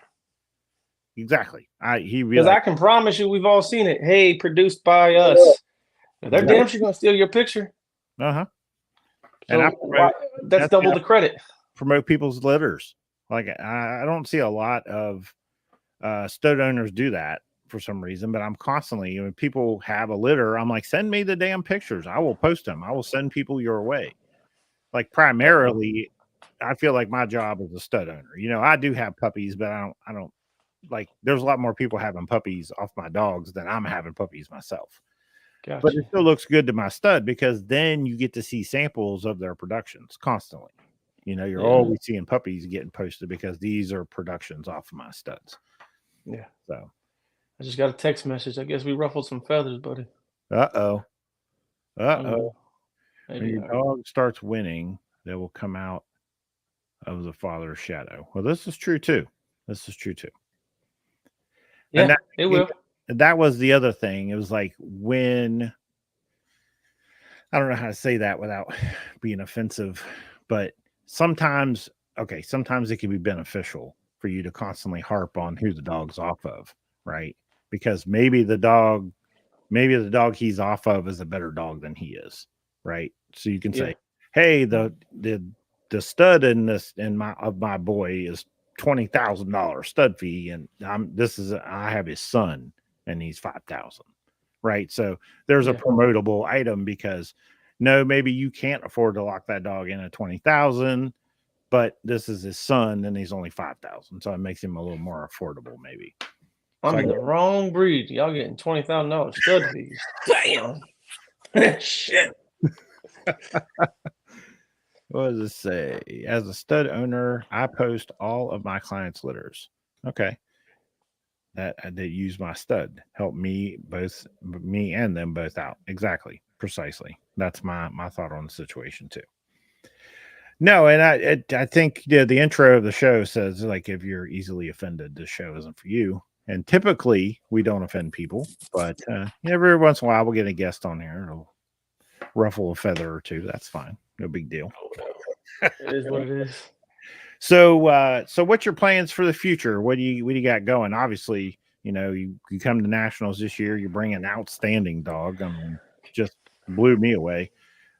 Exactly. Because I can promise you, we've all seen it. Hey, produced by us. They're damn sure gonna steal your picture. So and that's double the credit. Promote people's litters. Like I don't see a lot of stud owners do that for some reason, but I'm constantly, when people have a litter, I'm like, send me the damn pictures. I will post them. I will send people your way. Like primarily, I feel like my job as a stud owner. You know, I do have puppies, but I don't like. There's a lot more people having puppies off my dogs than I'm having puppies myself. Gotcha. But it still looks good to my stud, because then you get to see samples of their productions constantly. You know, you're always seeing puppies getting posted because these are productions off of my studs. Yeah. So I just got a text message. I guess we ruffled some feathers, buddy. When your dog starts winning, they will come out of the father's shadow. Well, this is true too. Yeah, it will. That was the other thing. It was like, when, I don't know how to say that without being offensive, but sometimes it can be beneficial for you to constantly harp on who the dog's off of, right? Because maybe the dog he's off of is a better dog than he is, right? So you can say, hey, the stud in my boy is $20,000 stud fee, and I have his son and he's 5,000, right? So there's a promotable item, because maybe you can't afford to lock that dog in at 20,000, but this is his son and he's only 5,000, so it makes him a little more affordable, maybe. I'm in the wrong breed. Y'all getting $20,000 stud fees. Damn. Shit. What does it say? As a stud owner, I post all of my clients' litters. Okay. That they use my stud. Help me and them both out. Exactly. Precisely. That's my thought on the situation too. No, and I think the intro of the show says, like, if you're easily offended, this show isn't for you. And typically we don't offend people, but every once in a while we'll get a guest on here. It'll ruffle a feather or two. That's fine. No big deal. It is what it is. So what's your plans for the future? What do you got going? Obviously, you come to nationals this year. You bring an outstanding dog. I mean, just blew me away.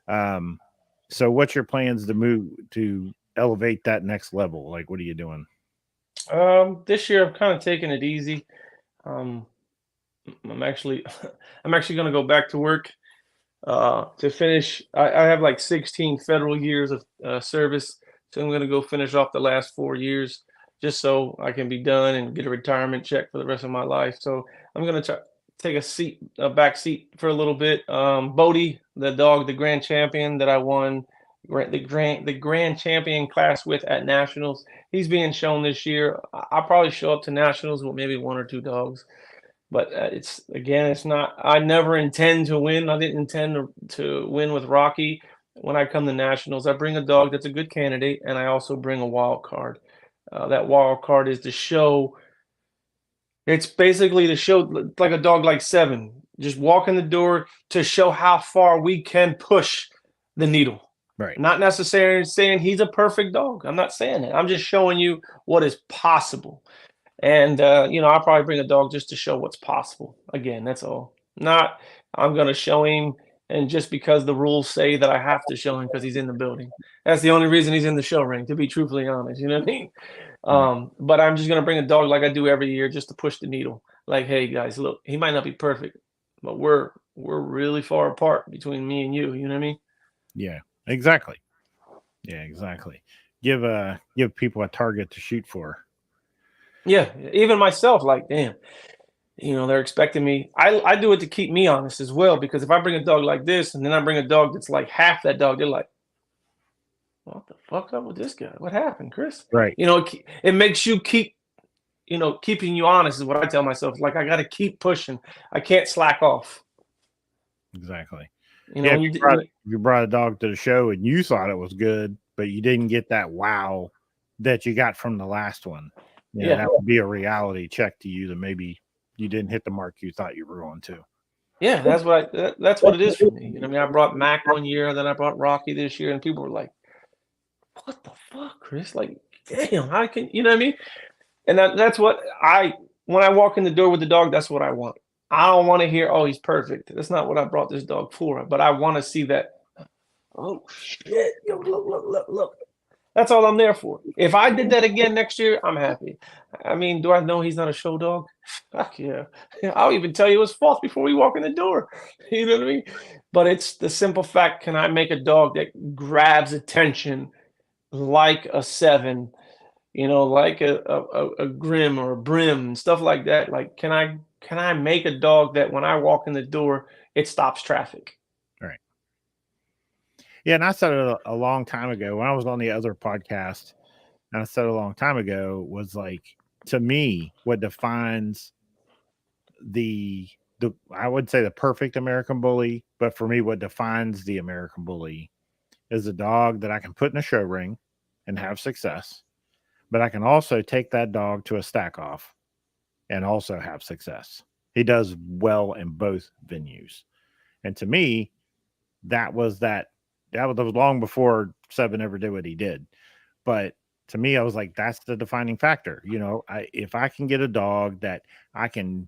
So what's your plans to move to elevate that next level? Like, what are you doing? This year I'm kind of taking it easy. I'm actually going to go back to work to finish. I have like 16 federal years of service, so I'm going to go finish off the last 4 years, just so I can be done and get a retirement check for the rest of my life. So I'm going to take a back seat for a little bit. Bodie, the dog, the grand champion that I won the grand champion class with at nationals, he's being shown this year. I'll probably show up to nationals with maybe 1 or 2 dogs, but it's not, I never intend to win. I didn't intend to win with Rocky. When I come to nationals, I bring a dog that's a good candidate, and I also bring a wild card. That wild card is to show. It's basically to show, like a dog like 7, just walk in the door to show how far we can push the needle. Right. Not necessarily saying he's a perfect dog. I'm not saying that. I'm just showing you what is possible. And, I'll probably bring a dog just to show what's possible. Again, that's all. Not, I'm going to show him, and just because the rules say that I have to show him because he's in the building. That's the only reason he's in the show ring, to be truthfully honest. You know what I mean? But I'm just going to bring a dog like I do every year, just to push the needle. Like, hey, guys, look, he might not be perfect, but we're really far apart between me and you. You know what I mean? Yeah, exactly. Yeah, exactly. Give people a target to shoot for. Yeah, even myself, like, damn, they're expecting me. I do it to keep me honest as well, because if I bring a dog like this and then I bring a dog that's like half that dog, they're like, what the fuck up with this guy? What happened, Chris? Right. It makes you keep, keeping you honest is what I tell myself. Like, I got to keep pushing. I can't slack off. Exactly. If you brought a dog to the show and you thought it was good, but you didn't get that wow that you got from the last one. That would be a reality check to you that maybe you didn't hit the mark you thought you were going to. Yeah, that's what it is for me. I brought Mac one year, then I brought Rocky this year, and people were like, what the fuck, Chris? Like, damn, how can, you know what I mean? And that's what when I walk in the door with the dog, that's what I want. I don't want to hear, oh, he's perfect. That's not what I brought this dog for. But I want to see that, oh, shit, yo, look. That's all I'm there for. If I did that again next year, I'm happy. Do I know he's not a show dog? Fuck yeah. I'll even tell you his fault before we walk in the door. You know what I mean? But it's the simple fact, can I make a dog that grabs attention like a 7, like a Grim or a Brim, stuff like that? Like, can I make a dog that when I walk in the door, it stops traffic? Right. Yeah, and I said it a long time ago when I was on the other podcast, and I said a long time ago was like, to me, what defines the I would say the perfect American bully, but for me, what defines the American bully is a dog that I can put in a show ring and have success, but I can also take that dog to a stack off and also have success. He does well in both venues. And to me, that was long before 7 ever did what he did. But to me, I was like, that's the defining factor. If I can get a dog that I can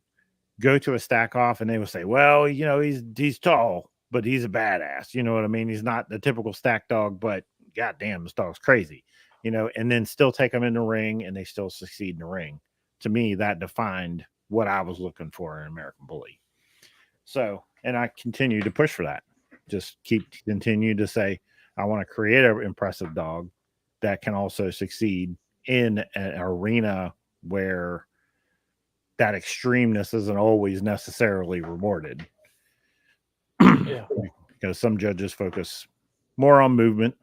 go to a stack off and they will say, well, he's tall, but he's a badass. You know what I mean? He's not the typical stack dog, but goddamn, this dog's crazy, and then still take them in the ring and they still succeed in the ring. To me, that defined what I was looking for in American Bully. So, and I continue to push for that. Just continue to say, I want to create an impressive dog that can also succeed in an arena where that extremeness isn't always necessarily rewarded. Yeah. Because some judges focus more on movement.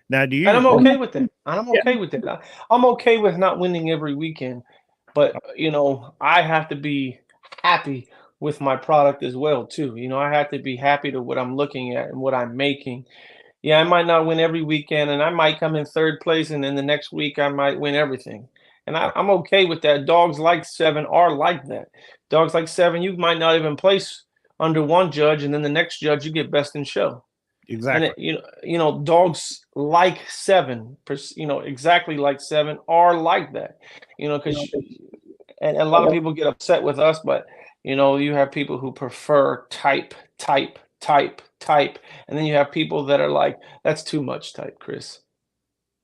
Now, do you? And I'm okay with that. I'm okay with that. I'm okay with not winning every weekend, but I have to be happy with my product as well too. I have to be happy to what I'm looking at and what I'm making. Yeah, I might not win every weekend, and I might come in 3rd place, and then the next week I might win everything. And I'm okay with that. Dogs like 7 are like that. Dogs like 7, you might not even place under one judge, and then the next judge you get best in show. Exactly. And dogs like 7, exactly like 7 are like that. Because and a lot of people get upset with us, but you have people who prefer type, and then you have people that are like, that's too much type, Chris.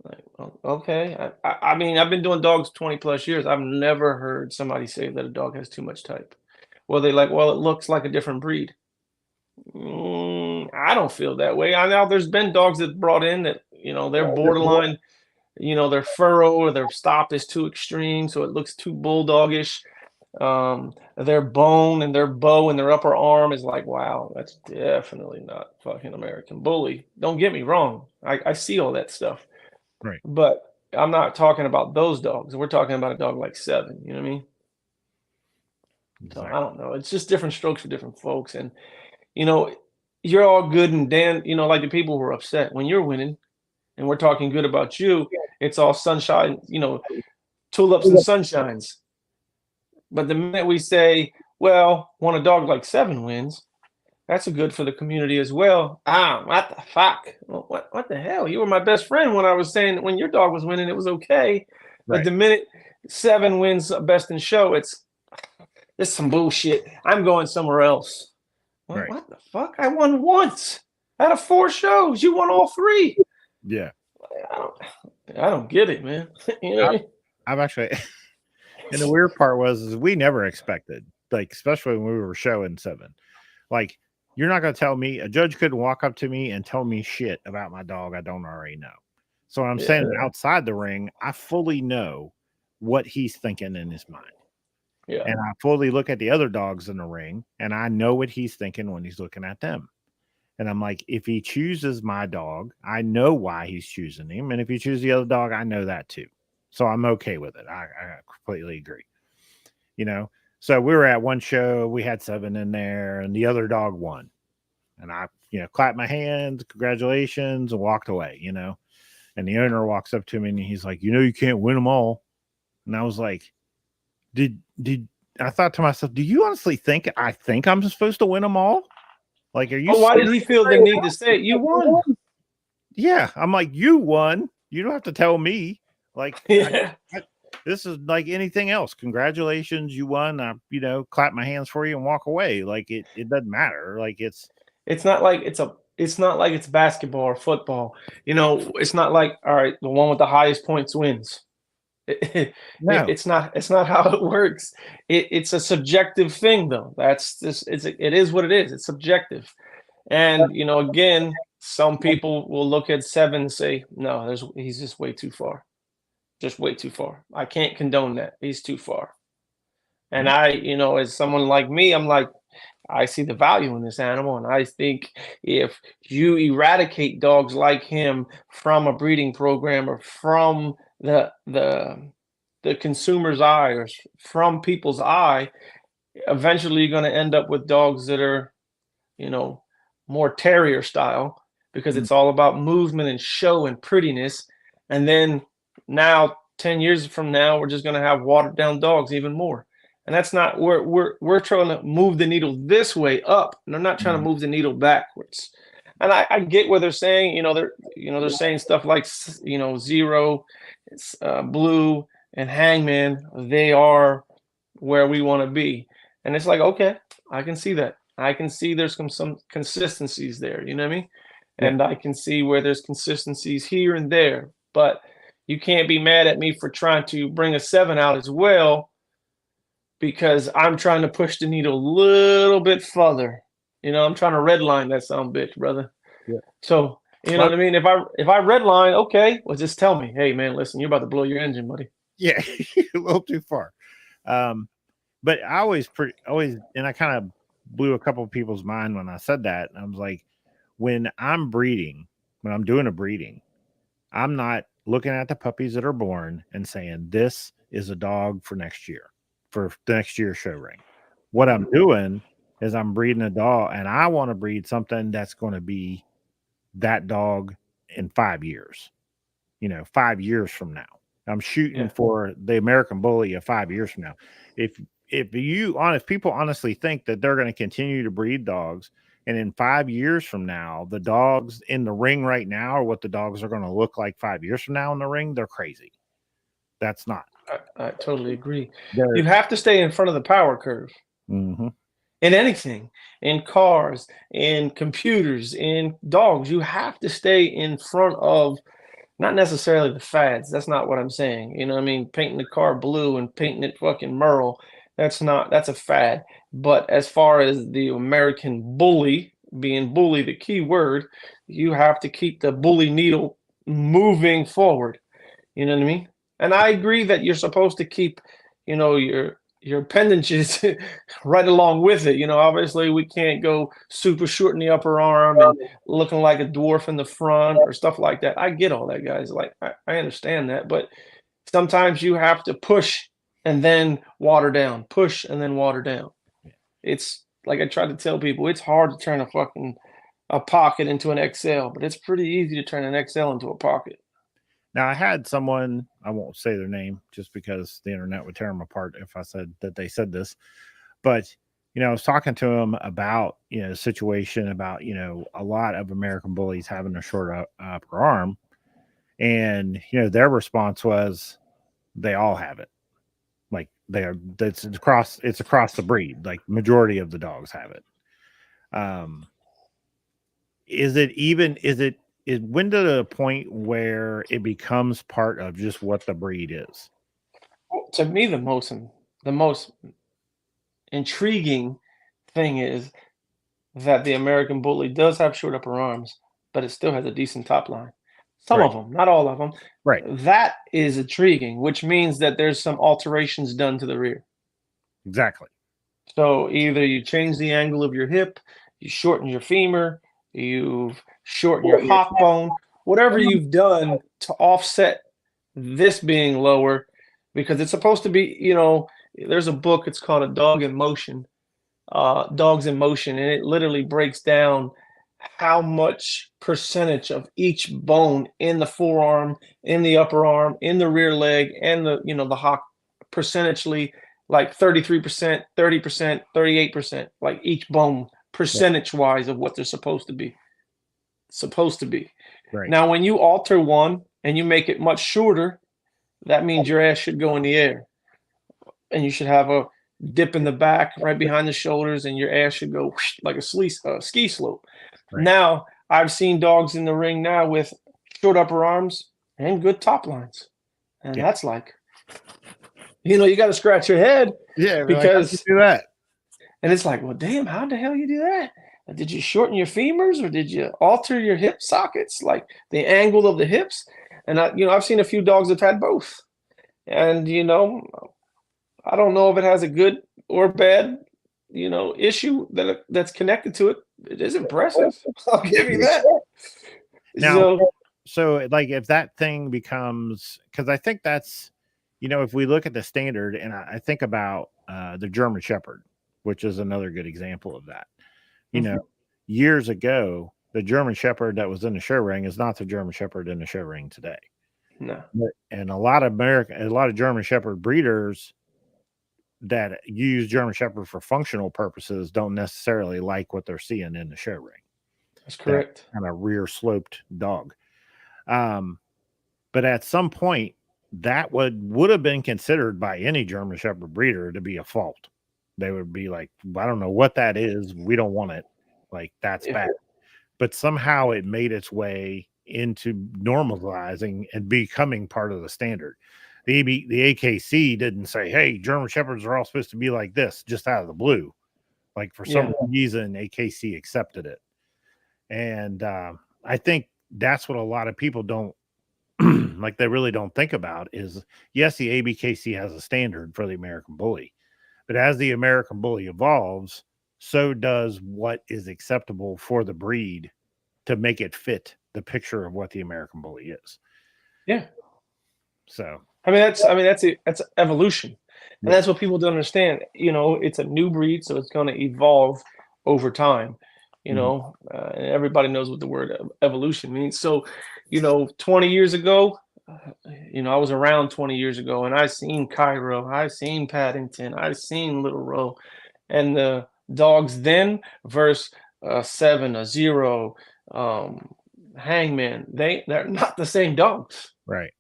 Like, okay. I've been doing dogs 20 plus years. I've never heard somebody say that a dog has too much type. Well, it looks like a different breed. I don't feel that way. I know there's been dogs that brought in that, they're borderline, their furrow or their stop is too extreme, so it looks too bulldogish. Their bone and their bow and their upper arm is like, wow, that's definitely not fucking American Bully. Don't get me wrong. I see all that stuff. Right. But I'm not talking about those dogs. We're talking about a dog like 7. You know what I mean? Exactly. So I don't know. It's just different strokes for different folks. And, you're all good and Dan, like the people who are upset when you're winning and we're talking good about you, it's all sunshine, tulips and sunshines. But the minute we say, well, when a dog like 7 wins, that's a good for the community as well. What the fuck? What the hell? You were my best friend when I was saying that when your dog was winning, it was okay. Right. But the minute 7 wins best in show, it's some bullshit. I'm going somewhere else. Right. What the fuck? I won once out of 4 shows. You won all 3. Yeah. I don't get it, man. I've actually, and the weird part is we never expected, like, especially when we were showing 7, like, you're not going to tell me, a judge couldn't walk up to me and tell me shit about my dog I don't already know. So I'm saying outside the ring, I fully know what he's thinking in his mind. Yeah. And I fully look at the other dogs in the ring, and I know what he's thinking when he's looking at them. And I'm like, if he chooses my dog, I know why he's choosing him. And if he chooses the other dog, I know that too. So I'm okay with it. I completely agree. You know, so we were at one show, we had 7 in there, and the other dog won. And I, clapped my hands, congratulations, and walked away, And the owner walks up to me and he's like, you can't win them all. And I was like, I thought to myself, do you honestly think I'm supposed to win them all? Like, are you? Why did he feel the need to say it? You won? Yeah, I'm like, you won. You don't have to tell me. Like, Yeah. This is like anything else. Congratulations, you won. I, clap my hands for you and walk away. Like it doesn't matter. Like it's not like it's basketball or football. It's not like, all right, the one with the highest points wins. No. It's not how it works. It's a subjective thing, though. It is what it is. It's subjective. And again, some people will look at 7 and say, no, he's just way too far. Just way too far. I can't condone that. He's too far. And as someone like me, I'm like, I see the value in this animal. And I think if you eradicate dogs like him from a breeding program or from the consumer's eye or from people's eye, eventually you're going to end up with dogs that are, more terrier style, because it's all about movement and show and prettiness. And then now 10 years from now, we're just going to have watered down dogs even more. And that's not we're trying to move the needle this way up, and they're not trying to move the needle backwards. And I get what they're saying. They're saying stuff like Zero, Blue, and Hangman. They are where we want to be, and it's like, okay, I can see that. I can see there's some consistencies there. You know what I mean? Yeah. And I can see where there's consistencies here and there, but you can't be mad at me for trying to bring a 7 out as well, because I'm trying to push the needle a little bit further. I'm trying to redline that son bitch, brother. Yeah. So, know what I mean? If I redline, okay, well, just tell me, hey, man, listen, you're about to blow your engine, buddy. Yeah, a little too far. But I always, and I kind of blew a couple of people's mind when I said that. I was like, when I'm doing a breeding, I'm not looking at the puppies that are born and saying, this is a dog for next year, for the next year's show ring. What I'm doing is I'm breeding a dog, and I want to breed something that's going to be that dog in 5 years, 5 years from now. I'm shooting for the American Bully of 5 years from now. If people honestly think that they're going to continue to breed dogs, and in 5 years from now, the dogs in the ring right now are what the dogs are going to look like 5 years from now in the ring, they're crazy. That's not. I totally agree. You have to stay in front of the power curve. Mm-hmm. In anything, in cars, in computers, in dogs, you have to stay in front of, not necessarily the fads. That's not what I'm saying. You know what I mean? Painting the car blue and painting it fucking Merle. That's a fad. But as far as the American bully, being bully the key word, you have to keep the bully needle moving forward. You know what I mean? And I agree that you're supposed to keep, your appendages right along with it. Obviously we can't go super short in the upper arm and looking like a dwarf in the front or stuff like that. I get all that, guys. Like, I understand that, but sometimes you have to push and then water down, push and then water down. It's like I try to tell people, it's hard to turn a pocket into an XL, but it's pretty easy to turn an XL into a pocket. Now, I had someone, I won't say their name just because the internet would tear them apart if I said that they said this, but, I was talking to them about, the situation about, a lot of American bullies having a short upper arm, and, their response was they all have it. Like it's across the breed. Like majority of the dogs have it. When to the point where it becomes part of just what the breed is? Well, to me, the most intriguing thing is that the American Bully does have short upper arms, but it still has a decent top line. Some of them, not all of them. Right. That is intriguing, which means that there's some alterations done to the rear. Exactly. So either you change the angle of your hip, you shorten your femur, you've shortened your hock bone, whatever you've done to offset this being lower, because it's supposed to be, there's a book, it's called A Dog in Motion, Dogs in Motion, and it literally breaks down how much percentage of each bone in the forearm, in the upper arm, in the rear leg, and the hock percentually, like 33%, 30%, 38%, like each bone percentage wise of what they're supposed to be. Right. Now, when you alter one and you make it much shorter, that means your ass should go in the air, and you should have a dip in the back right behind the shoulders, and your ass should go like a ski slope. Right. Now, I've seen dogs in the ring now with short upper arms and good top lines, and that's like, you got to scratch your head. Yeah, because like, how do you do that? And it's like, well, damn, how the hell you do that? Did you shorten your femurs, or did you alter your hip sockets, like the angle of the hips? And I've seen a few dogs that have had both, and I don't know if it has a good or bad, issue that's connected to it. It is impressive. I'll give you that. Now, so like if that thing becomes, because I think that's, if we look at the standard, and I think about the German Shepherd, which is another good example of that. Years ago, the German Shepherd that was in the show ring is not the German Shepherd in the show ring today. No. And a lot of German Shepherd breeders that use German Shepherd for functional purposes don't necessarily like what they're seeing in the show ring. That's correct. That kind of rear sloped dog. But at some point, that would have been considered by any German Shepherd breeder to be a fault. They would be like, I don't know what that is. We don't want it. Like, that's bad. But somehow it made its way into normalizing and becoming part of the standard. The AKC didn't say, hey, German Shepherds are all supposed to be like this, just out of the blue. Like, for some reason, AKC accepted it. And I think that's what a lot of people don't, like, they really don't think about is, yes, the ABKC has a standard for the American Bully. But as the American Bully evolves, so does what is acceptable for the breed to make it fit the picture of what the American Bully is. Yeah. So that's evolution. And that's what people don't understand. It's a new breed, so it's going to evolve over time. And everybody knows what the word evolution means. So, 20 years ago, I was around 20 years ago, and I seen Cairo, I seen Paddington, I seen Little Row, and the dogs then versus 7, a 0, Hangman. They're not the same dogs. Right.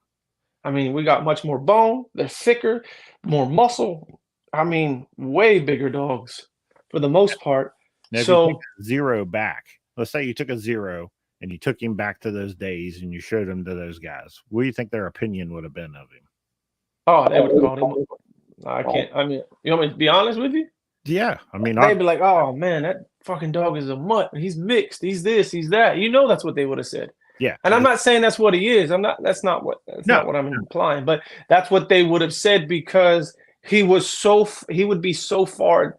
I mean, we got much more bone. They're thicker, more muscle. I mean, way bigger dogs for the most part. Now, so if you take 0 back, let's say you took a 0 and you took him back to those days and you showed him to those guys, what do you think their opinion would have been of him? Oh, they would have called him. I can't. I mean, you want me to be honest with you? Yeah. I mean, they'd be like, oh, man, that fucking dog is a mutt. He's mixed. He's this, he's that. That's what they would have said. Yeah. And I'm not saying that's what he is. That's not what I'm implying. But that's what they would have said, because he would be so far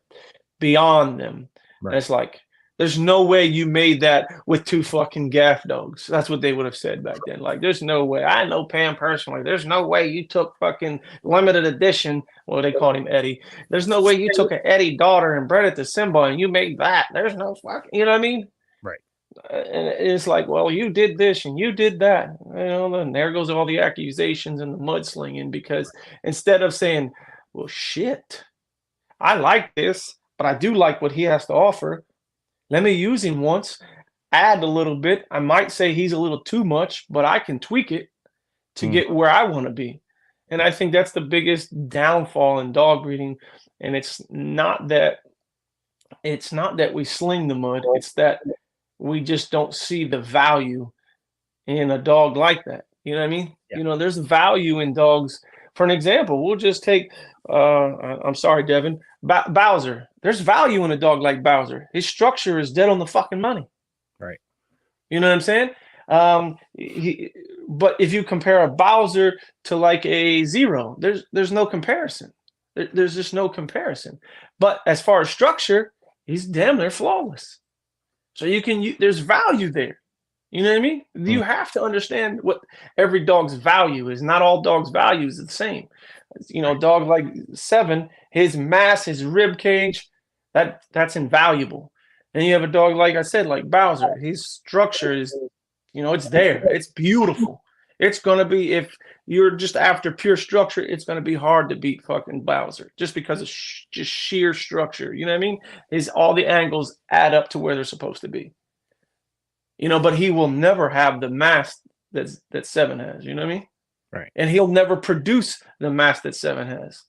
beyond them. Right. And it's like, there's no way you made that with 2 fucking gaff dogs. That's what they would have said back then. Like, there's no way. I know Pam personally. There's no way you took fucking limited edition. Well, they called him Eddie. There's no way you took an Eddie daughter and bred it to Simba and you made that. There's no fucking, you know what I mean? Right. And it's like, well, you did this and you did that. And there goes all the accusations and the mudslinging, because instead of saying, well, shit, I like this, but I do like what he has to offer. Let me use him once, add a little bit. I might say he's a little too much, but I can tweak it to get where I want to be. And I think that's the biggest downfall in dog breeding. And it's not that we sling the mud. It's that we just don't see the value in a dog like that. You know what I mean? Yeah. There's value in dogs. For an example, we'll just take, I'm sorry, Devin, Bowser. There's value in a dog like Bowser. His structure is dead on the fucking money. Right. You know what I'm saying? But if you compare a Bowser to like a 0, there's no comparison. There's just no comparison. But as far as structure, he's damn near flawless. So there's value there. You know what I mean? You have to understand what every dog's value is. Not all dogs' values are the same. You know, dog like 7, his mass, his rib cage, that's invaluable. And you have a dog, like I said, like Bowser, his structure is, you know, it's there. It's beautiful. It's going to be, if you're just after pure structure, it's going to be hard to beat fucking Bowser just because of just sheer structure. You know what I mean? All the angles add up to where they're supposed to be. You know, but he will never have the mass that 7 has. You know what I mean? Right. And he'll never produce the mass that 7 has.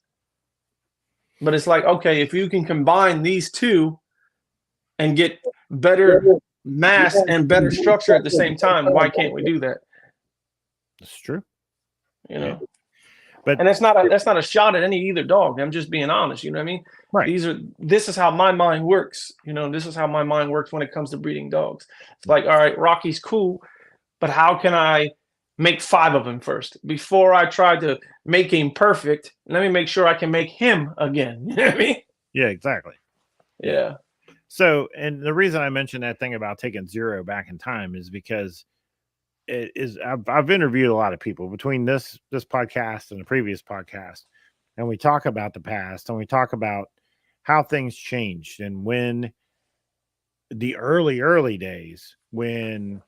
But it's like, okay, if you can combine these two and get better mass and better structure at the same time, why can't we do that? That's true. You know, but and that's not a shot at either dog. I'm just being honest. You know what I mean? Right. This is how my mind works. You know, this is how my mind works when it comes to breeding dogs. It's like, all right, Rocky's cool, but how can I make 5 of him first before I try to make him perfect? Let me make sure I can make him again. You know what I mean? Yeah, exactly. Yeah. So, and the reason I mentioned that thing about taking 0 back in time is because I've interviewed a lot of people between this podcast and the previous podcast, and we talk about the past and we talk about how things changed, and when the early days when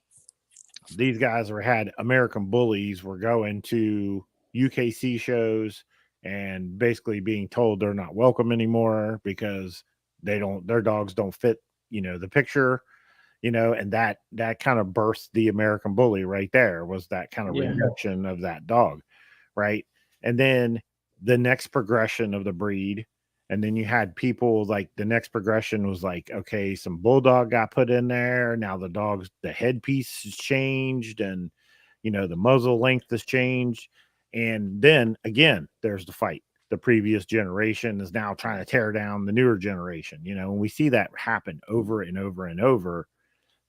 these guys had American bullies were going to UKC shows and basically being told they're not welcome anymore because their dogs don't fit, you know, the picture. You know, and that kind of burst the American bully right there, was that kind of rejection of that dog, right? And then the next progression of the breed, and then you had people like the next progression was like, okay, some bulldog got put in there. Now the headpiece has changed, and you know, the muzzle length has changed. And then again, there's the fight. The previous generation is now trying to tear down the newer generation, you know, and we see that happen over and over and over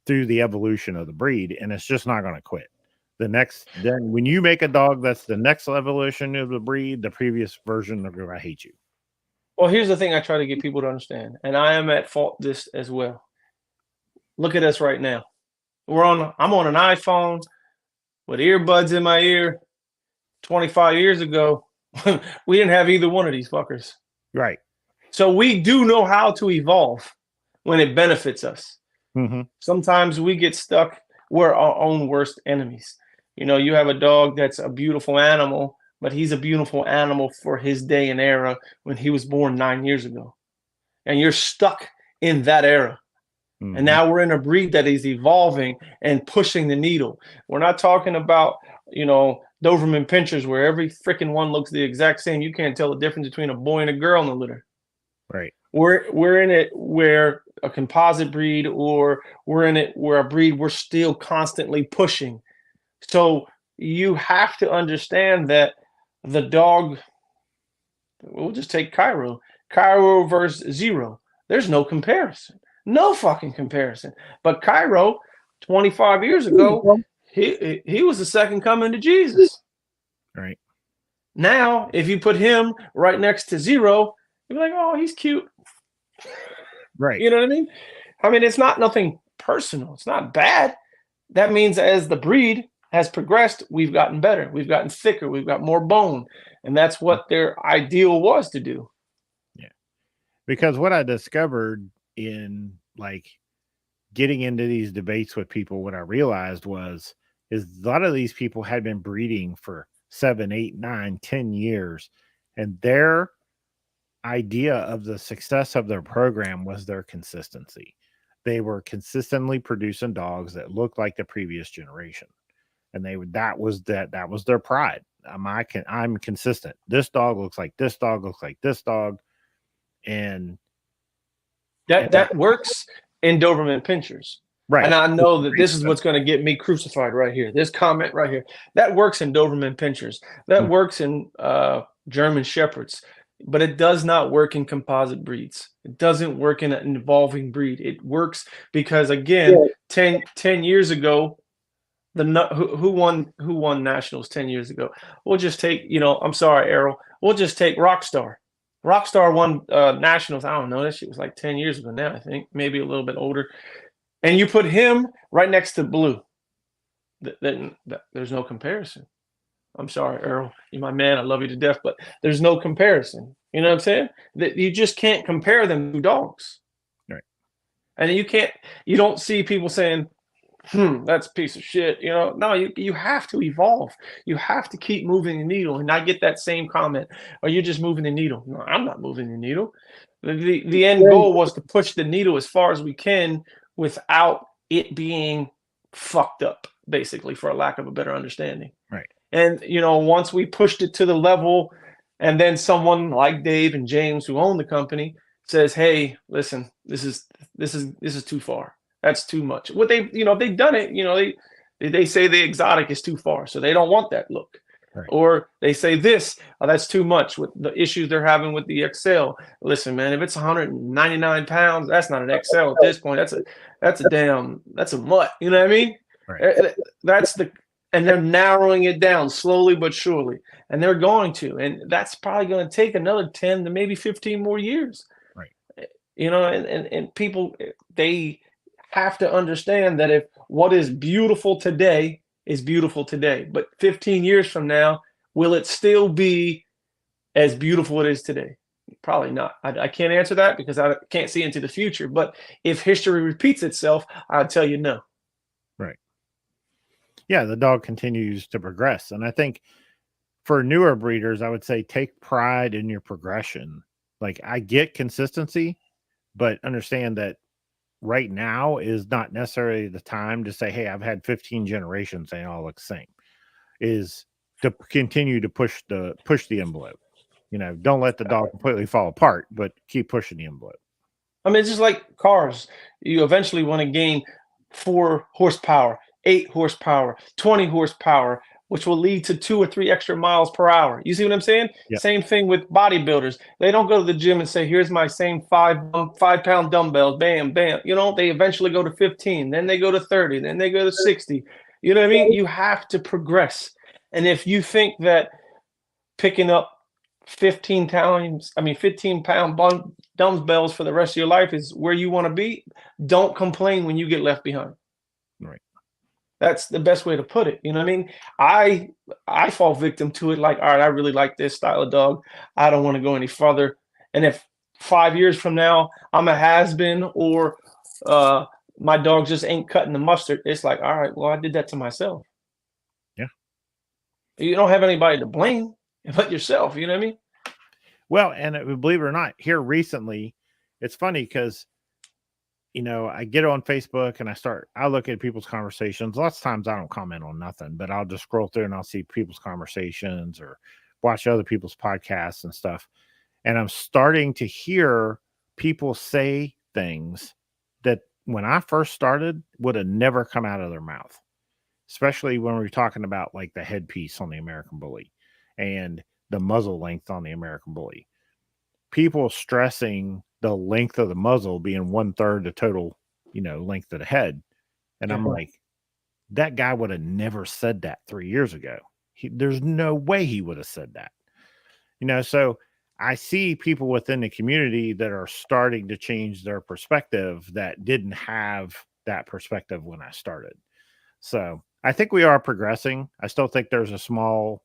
through the evolution of the breed, and it's just not going to quit. Then when you make a dog that's the next evolution of the breed, the previous version, they're going to hate you. Well, here's the thing I try to get people to understand, and I am at fault this as well. Look at us right now. I'm on an iPhone with earbuds in my ear. 25 years ago, we didn't have either one of these fuckers. Right. So we do know how to evolve when it benefits us. Mm-hmm. Sometimes we get stuck. We're our own worst enemies. You know, you have a dog that's a beautiful animal, but he's a beautiful animal for his day and era when he was born 9 years ago. And you're stuck in that era. Mm-hmm. And now we're in a breed that is evolving and pushing the needle. We're not talking about, you know, Doberman pinchers where every freaking one looks the exact same. You can't tell the difference between a boy and a girl in the litter. Right. We're in it where a composite breed, or we're in it where a breed we're still constantly pushing. So you have to understand that the dog, we'll just take Cairo versus 0. There's no comparison. No fucking comparison. But Cairo, 25 years ago, he was the second coming to Jesus. Right. Now, if you put him right next to 0, you'll be like, oh, he's cute. Right. You know what I mean? I mean, it's not nothing personal. It's not bad. That means as the breed has progressed, we've gotten better. We've gotten thicker. We've got more bone. And that's what their ideal was to do. Yeah. Because what I discovered in like getting into these debates with people, what I realized is a lot of these people had been breeding for 7, 8, 9, 10 years. And their idea of the success of their program was their consistency. They were consistently producing dogs that looked like the previous generation, and that was their pride. I'm consistent. This dog looks like this dog looks like this dog, and that works in Doberman pinchers. Right. And I know that this is what's going to get me crucified right here. This comment right here, that works in Doberman pinchers. That works in German Shepherds. But it does not work in composite breeds. It doesn't work in an evolving breed. It works because, again, 10 years ago, who won nationals 10 years ago? We'll just take, I'm sorry, Errol. We'll just take Rockstar. Rockstar won nationals. I don't know. That shit was like 10 years ago now, I think. Maybe a little bit older. And you put him right next to Blue. There's no comparison. I'm sorry, Earl. You're my man. I love you to death, but there's no comparison. You know what I'm saying? That you just can't compare them to dogs. Right. And you don't see people saying, that's a piece of shit. You know, no, you have to evolve. You have to keep moving the needle. And I get that same comment. Are you just moving the needle? No, I'm not moving the needle. The end goal was to push the needle as far as we can without it being fucked up, basically, for a lack of a better understanding. Right. And, you know, once we pushed it to the level, and then someone like Dave and James, who own the company, says, hey, listen, this is too far. That's too much. What they've done it, they say the exotic is too far. So they don't want that look. Right. Or they say this, that's too much with the issues they're having with the XL. Listen, man, if it's 199 pounds, that's not an XL at this point. That's a mutt. You know what I mean? Right. And they're narrowing it down slowly but surely. And they're going to. And that's probably going to take another 10 to maybe 15 more years. Right. You know, and people, they have to understand that if what is beautiful today is beautiful today, but 15 years from now, will it still be as beautiful it is today? Probably not. I can't answer that because I can't see into the future. But if history repeats itself, I'll tell you no. Right. Yeah, the dog continues to progress. And I think for newer breeders, I would say take pride in your progression. Like, I get consistency, but understand that right now is not necessarily the time to say, hey, I've had 15 generations, they all look the same. Is to continue to push the envelope. You know, don't let the dog completely fall apart, but keep pushing the envelope. I mean, it's just like cars. You eventually want to gain 4 horsepower, 8 horsepower, 20 horsepower, which will lead to 2 or 3 extra miles per hour. You see what I'm saying? Yep. Same thing with bodybuilders. They don't go to the gym and say, here's my same 5-pound dumbbells, bam, bam. You know, they eventually go to 15, then they go to 30, then they go to 60. You know what I mean? You have to progress. And if you think that picking up 15-pound dumbbells for the rest of your life is where you want to be, don't complain when you get left behind. Right. That's the best way to put it. You know what I mean? I fall victim to it. Like, all right, I really like this style of dog. I don't want to go any further. And if 5 years from now I'm a has-been, or my dog just ain't cutting the mustard, it's like, all right, well, I did that to myself. Yeah. You don't have anybody to blame but yourself. You know what I mean? Well, and believe it or not, here recently, it's funny because, you know, I get on Facebook and I look at people's conversations. Lots of times I don't comment on nothing, but I'll just scroll through and I'll see people's conversations or watch other people's podcasts and stuff. And I'm starting to hear people say things that when I first started would have never come out of their mouth, especially when we're talking about like the headpiece on the American Bully and the muzzle length on the American Bully. People stressing the length of the muzzle being 1/3 the total, you know, length of the head. And I'm like, that guy would have never said that 3 years ago. There's no way he would have said that. You know, so I see people within the community that are starting to change their perspective that didn't have that perspective when I started. So I think we are progressing. I still think there's a small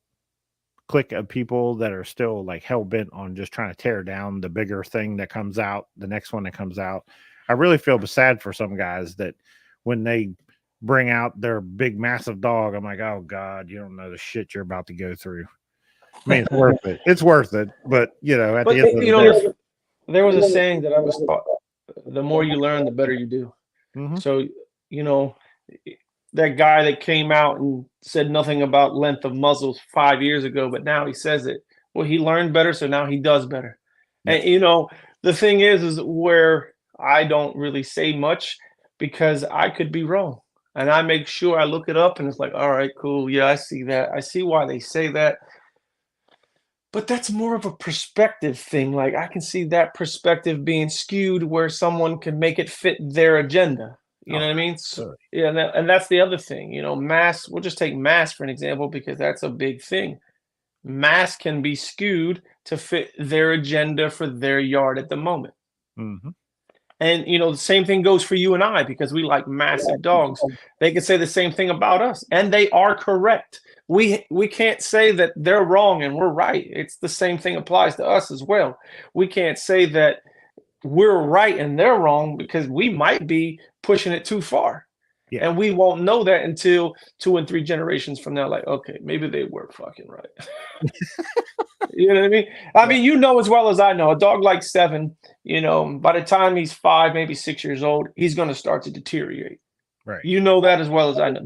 clique of people that are still like hell bent on just trying to tear down the bigger thing that comes out, the next one that comes out. I really feel sad for some guys that when they bring out their big, massive dog, I'm like, oh God, you don't know the shit you're about to go through. I mean, it's worth it. It's worth it. But, you know, at the end of the day, there was a saying that I was taught, the more you learn, the better you do. Mm-hmm. So, you know, that guy that came out and said nothing about length of muzzles 5 years ago, but now he says it. Well, he learned better, so now he does better. Yeah. And, you know, the thing is where I don't really say much because I could be wrong. And I make sure I look it up and it's like, all right, cool. Yeah, I see that. I see why they say that. But that's more of a perspective thing. Like, I can see that perspective being skewed where someone can make it fit their agenda. You know what I mean? So, yeah, and that's the other thing. You know, mass. We'll just take mass for an example because that's a big thing. mass can be skewed to fit their agenda for their yard at the moment. Mm-hmm. And the same thing goes for you and I, because we like massive dogs. They could say the same thing about us, and they are correct. We can't say that they're wrong and we're right. It's the same thing applies to us as well. We can't say that we're right and they're wrong, because we might be pushing it too far. Yeah. And we won't know that until 2 and 3 generations from now. Like, okay, maybe they were fucking right. You know what I mean? I mean, as well as I know, a dog like 7, by the time he's 5, maybe 6 years old, he's going to start to deteriorate. Right. You know that as well as I know.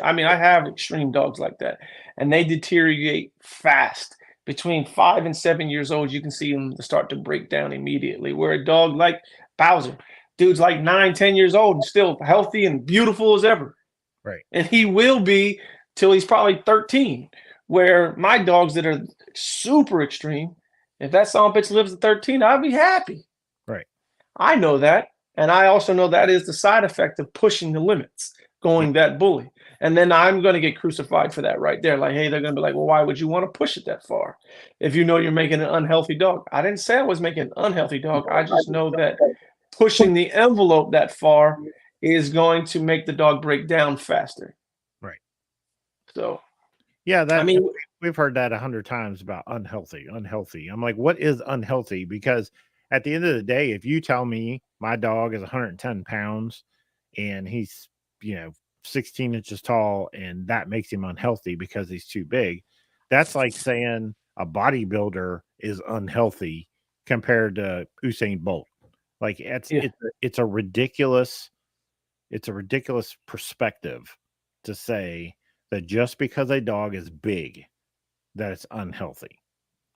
I mean, I have extreme dogs like that, and they deteriorate fast. Between 5 and 7 years old, you can see them start to break down immediately. Where a dog like Bowser, dude's like 9, 10 years old and still healthy and beautiful as ever. Right. And he will be till he's probably 13. Where my dogs that are super extreme, if that son of a bitch lives at 13, I'll be happy. Right. I know that. And I also know that is the side effect of pushing the limits, going that bully. And then I'm going to get crucified for that right there. Like, hey, they're going to be like, well, why would you want to push it that far if you know you're making an unhealthy dog? I didn't say I was making an unhealthy dog. I just know that pushing the envelope that far is going to make the dog break down faster. Right. So, yeah, I mean, we've heard that 100 times about unhealthy. I'm like, what is unhealthy? Because at the end of the day, if you tell me my dog is 110 pounds and he's, 16 inches tall and that makes him unhealthy because he's too big, that's like saying a bodybuilder is unhealthy compared to Usain Bolt. Like it's a ridiculous perspective to say that just because a dog is big, that it's unhealthy.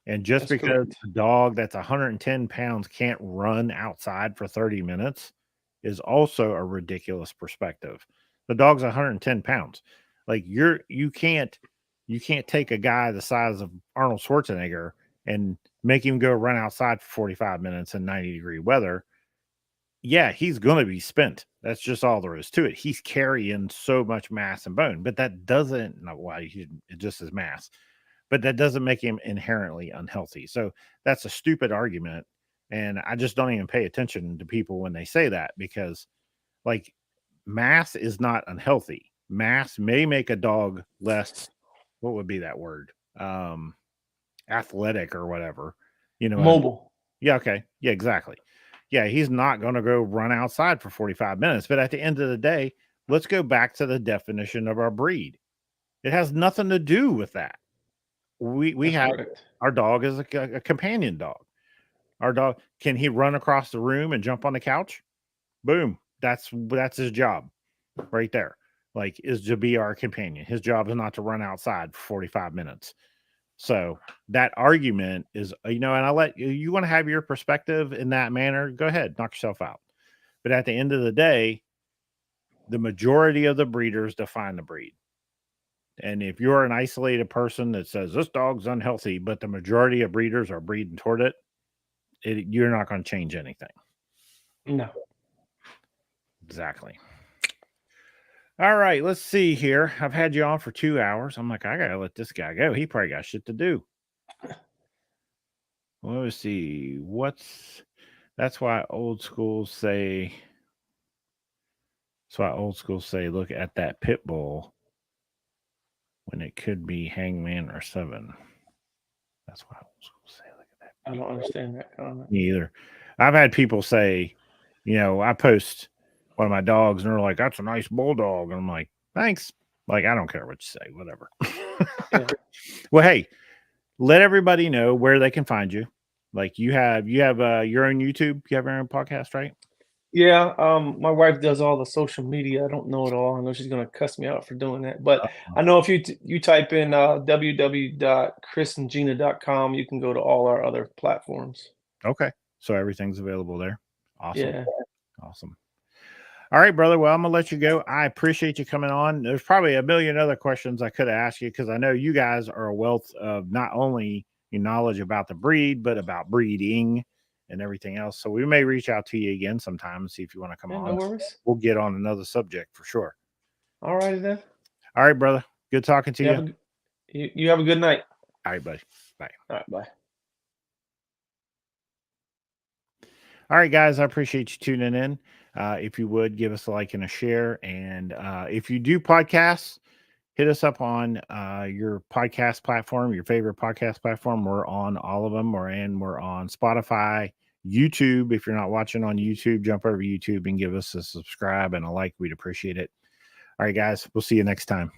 And just That's because correct. a dog that's 110 pounds can't run outside for 30 minutes is also a ridiculous perspective. The dog's 110 pounds. Like you can't take a guy the size of Arnold Schwarzenegger and make him go run outside for 45 minutes in 90-degree weather. Yeah, he's going to be spent. That's just all there is to it. He's carrying so much mass and bone, but that doesn't, it just is mass, but that doesn't make him inherently unhealthy. So that's a stupid argument. And I just don't even pay attention to people when they say that, because like mass is not unhealthy. Mass may make a dog less, what would be that word? Athletic or whatever, mobile. Yeah. Okay. Yeah, exactly. Yeah. He's not going to go run outside for 45 minutes, but at the end of the day, let's go back to the definition of our breed. It has nothing to do with that. We have correct. Our dog is a companion dog. Our dog, can he run across the room and jump on the couch? Boom. That's his job right there. Like, is to be our companion. His job is not to run outside for 45 minutes. So that argument is, and I let you want to have your perspective in that manner. Go ahead, knock yourself out. But at the end of the day, the majority of the breeders define the breed. And if you're an isolated person that says this dog's unhealthy, but the majority of breeders are breeding toward it, you're not going to change anything. No. Exactly. All right, let's see here. I've had you on for 2 hours. I'm like, I got to let this guy go. He probably got shit to do. Well, let's see. That's why old schools say, look at that pit bull when it could be Hangman or 7. That's why old schools say, look at that. I don't understand that comment. Me either. I've had people say, I post one of my dogs and they're like, that's a nice bulldog. And I'm like, thanks. Like, I don't care what you say, whatever. Yeah. Well, hey, let everybody know where they can find you. Like you have your own YouTube, you have your own podcast, right? Yeah. My wife does all the social media. I don't know it all. I know she's going to cuss me out for doing that, but I know if you type in www.chrisandgina.com, you can go to all our other platforms. Okay. So everything's available there. Awesome. Yeah. Awesome. All right, brother. Well, I'm going to let you go. I appreciate you coming on. There's probably a million other questions I could have asked you, because I know you guys are a wealth of not only your knowledge about the breed, but about breeding and everything else. So we may reach out to you again sometime and see if you want to come on. No worries. We'll get on another subject for sure. All righty then. All right, brother. Good talking to you. You have a good night. All right, buddy. Bye. All right, bye. All right, guys, I appreciate you tuning in. If you would give us a like and a share, and if you do podcasts, hit us up on your podcast platform, your favorite podcast platform. We're on all of them. We're on Spotify, YouTube. If you're not watching on YouTube, jump over to YouTube and give us a subscribe and a like. We'd appreciate it. All right, guys, we'll see you next time.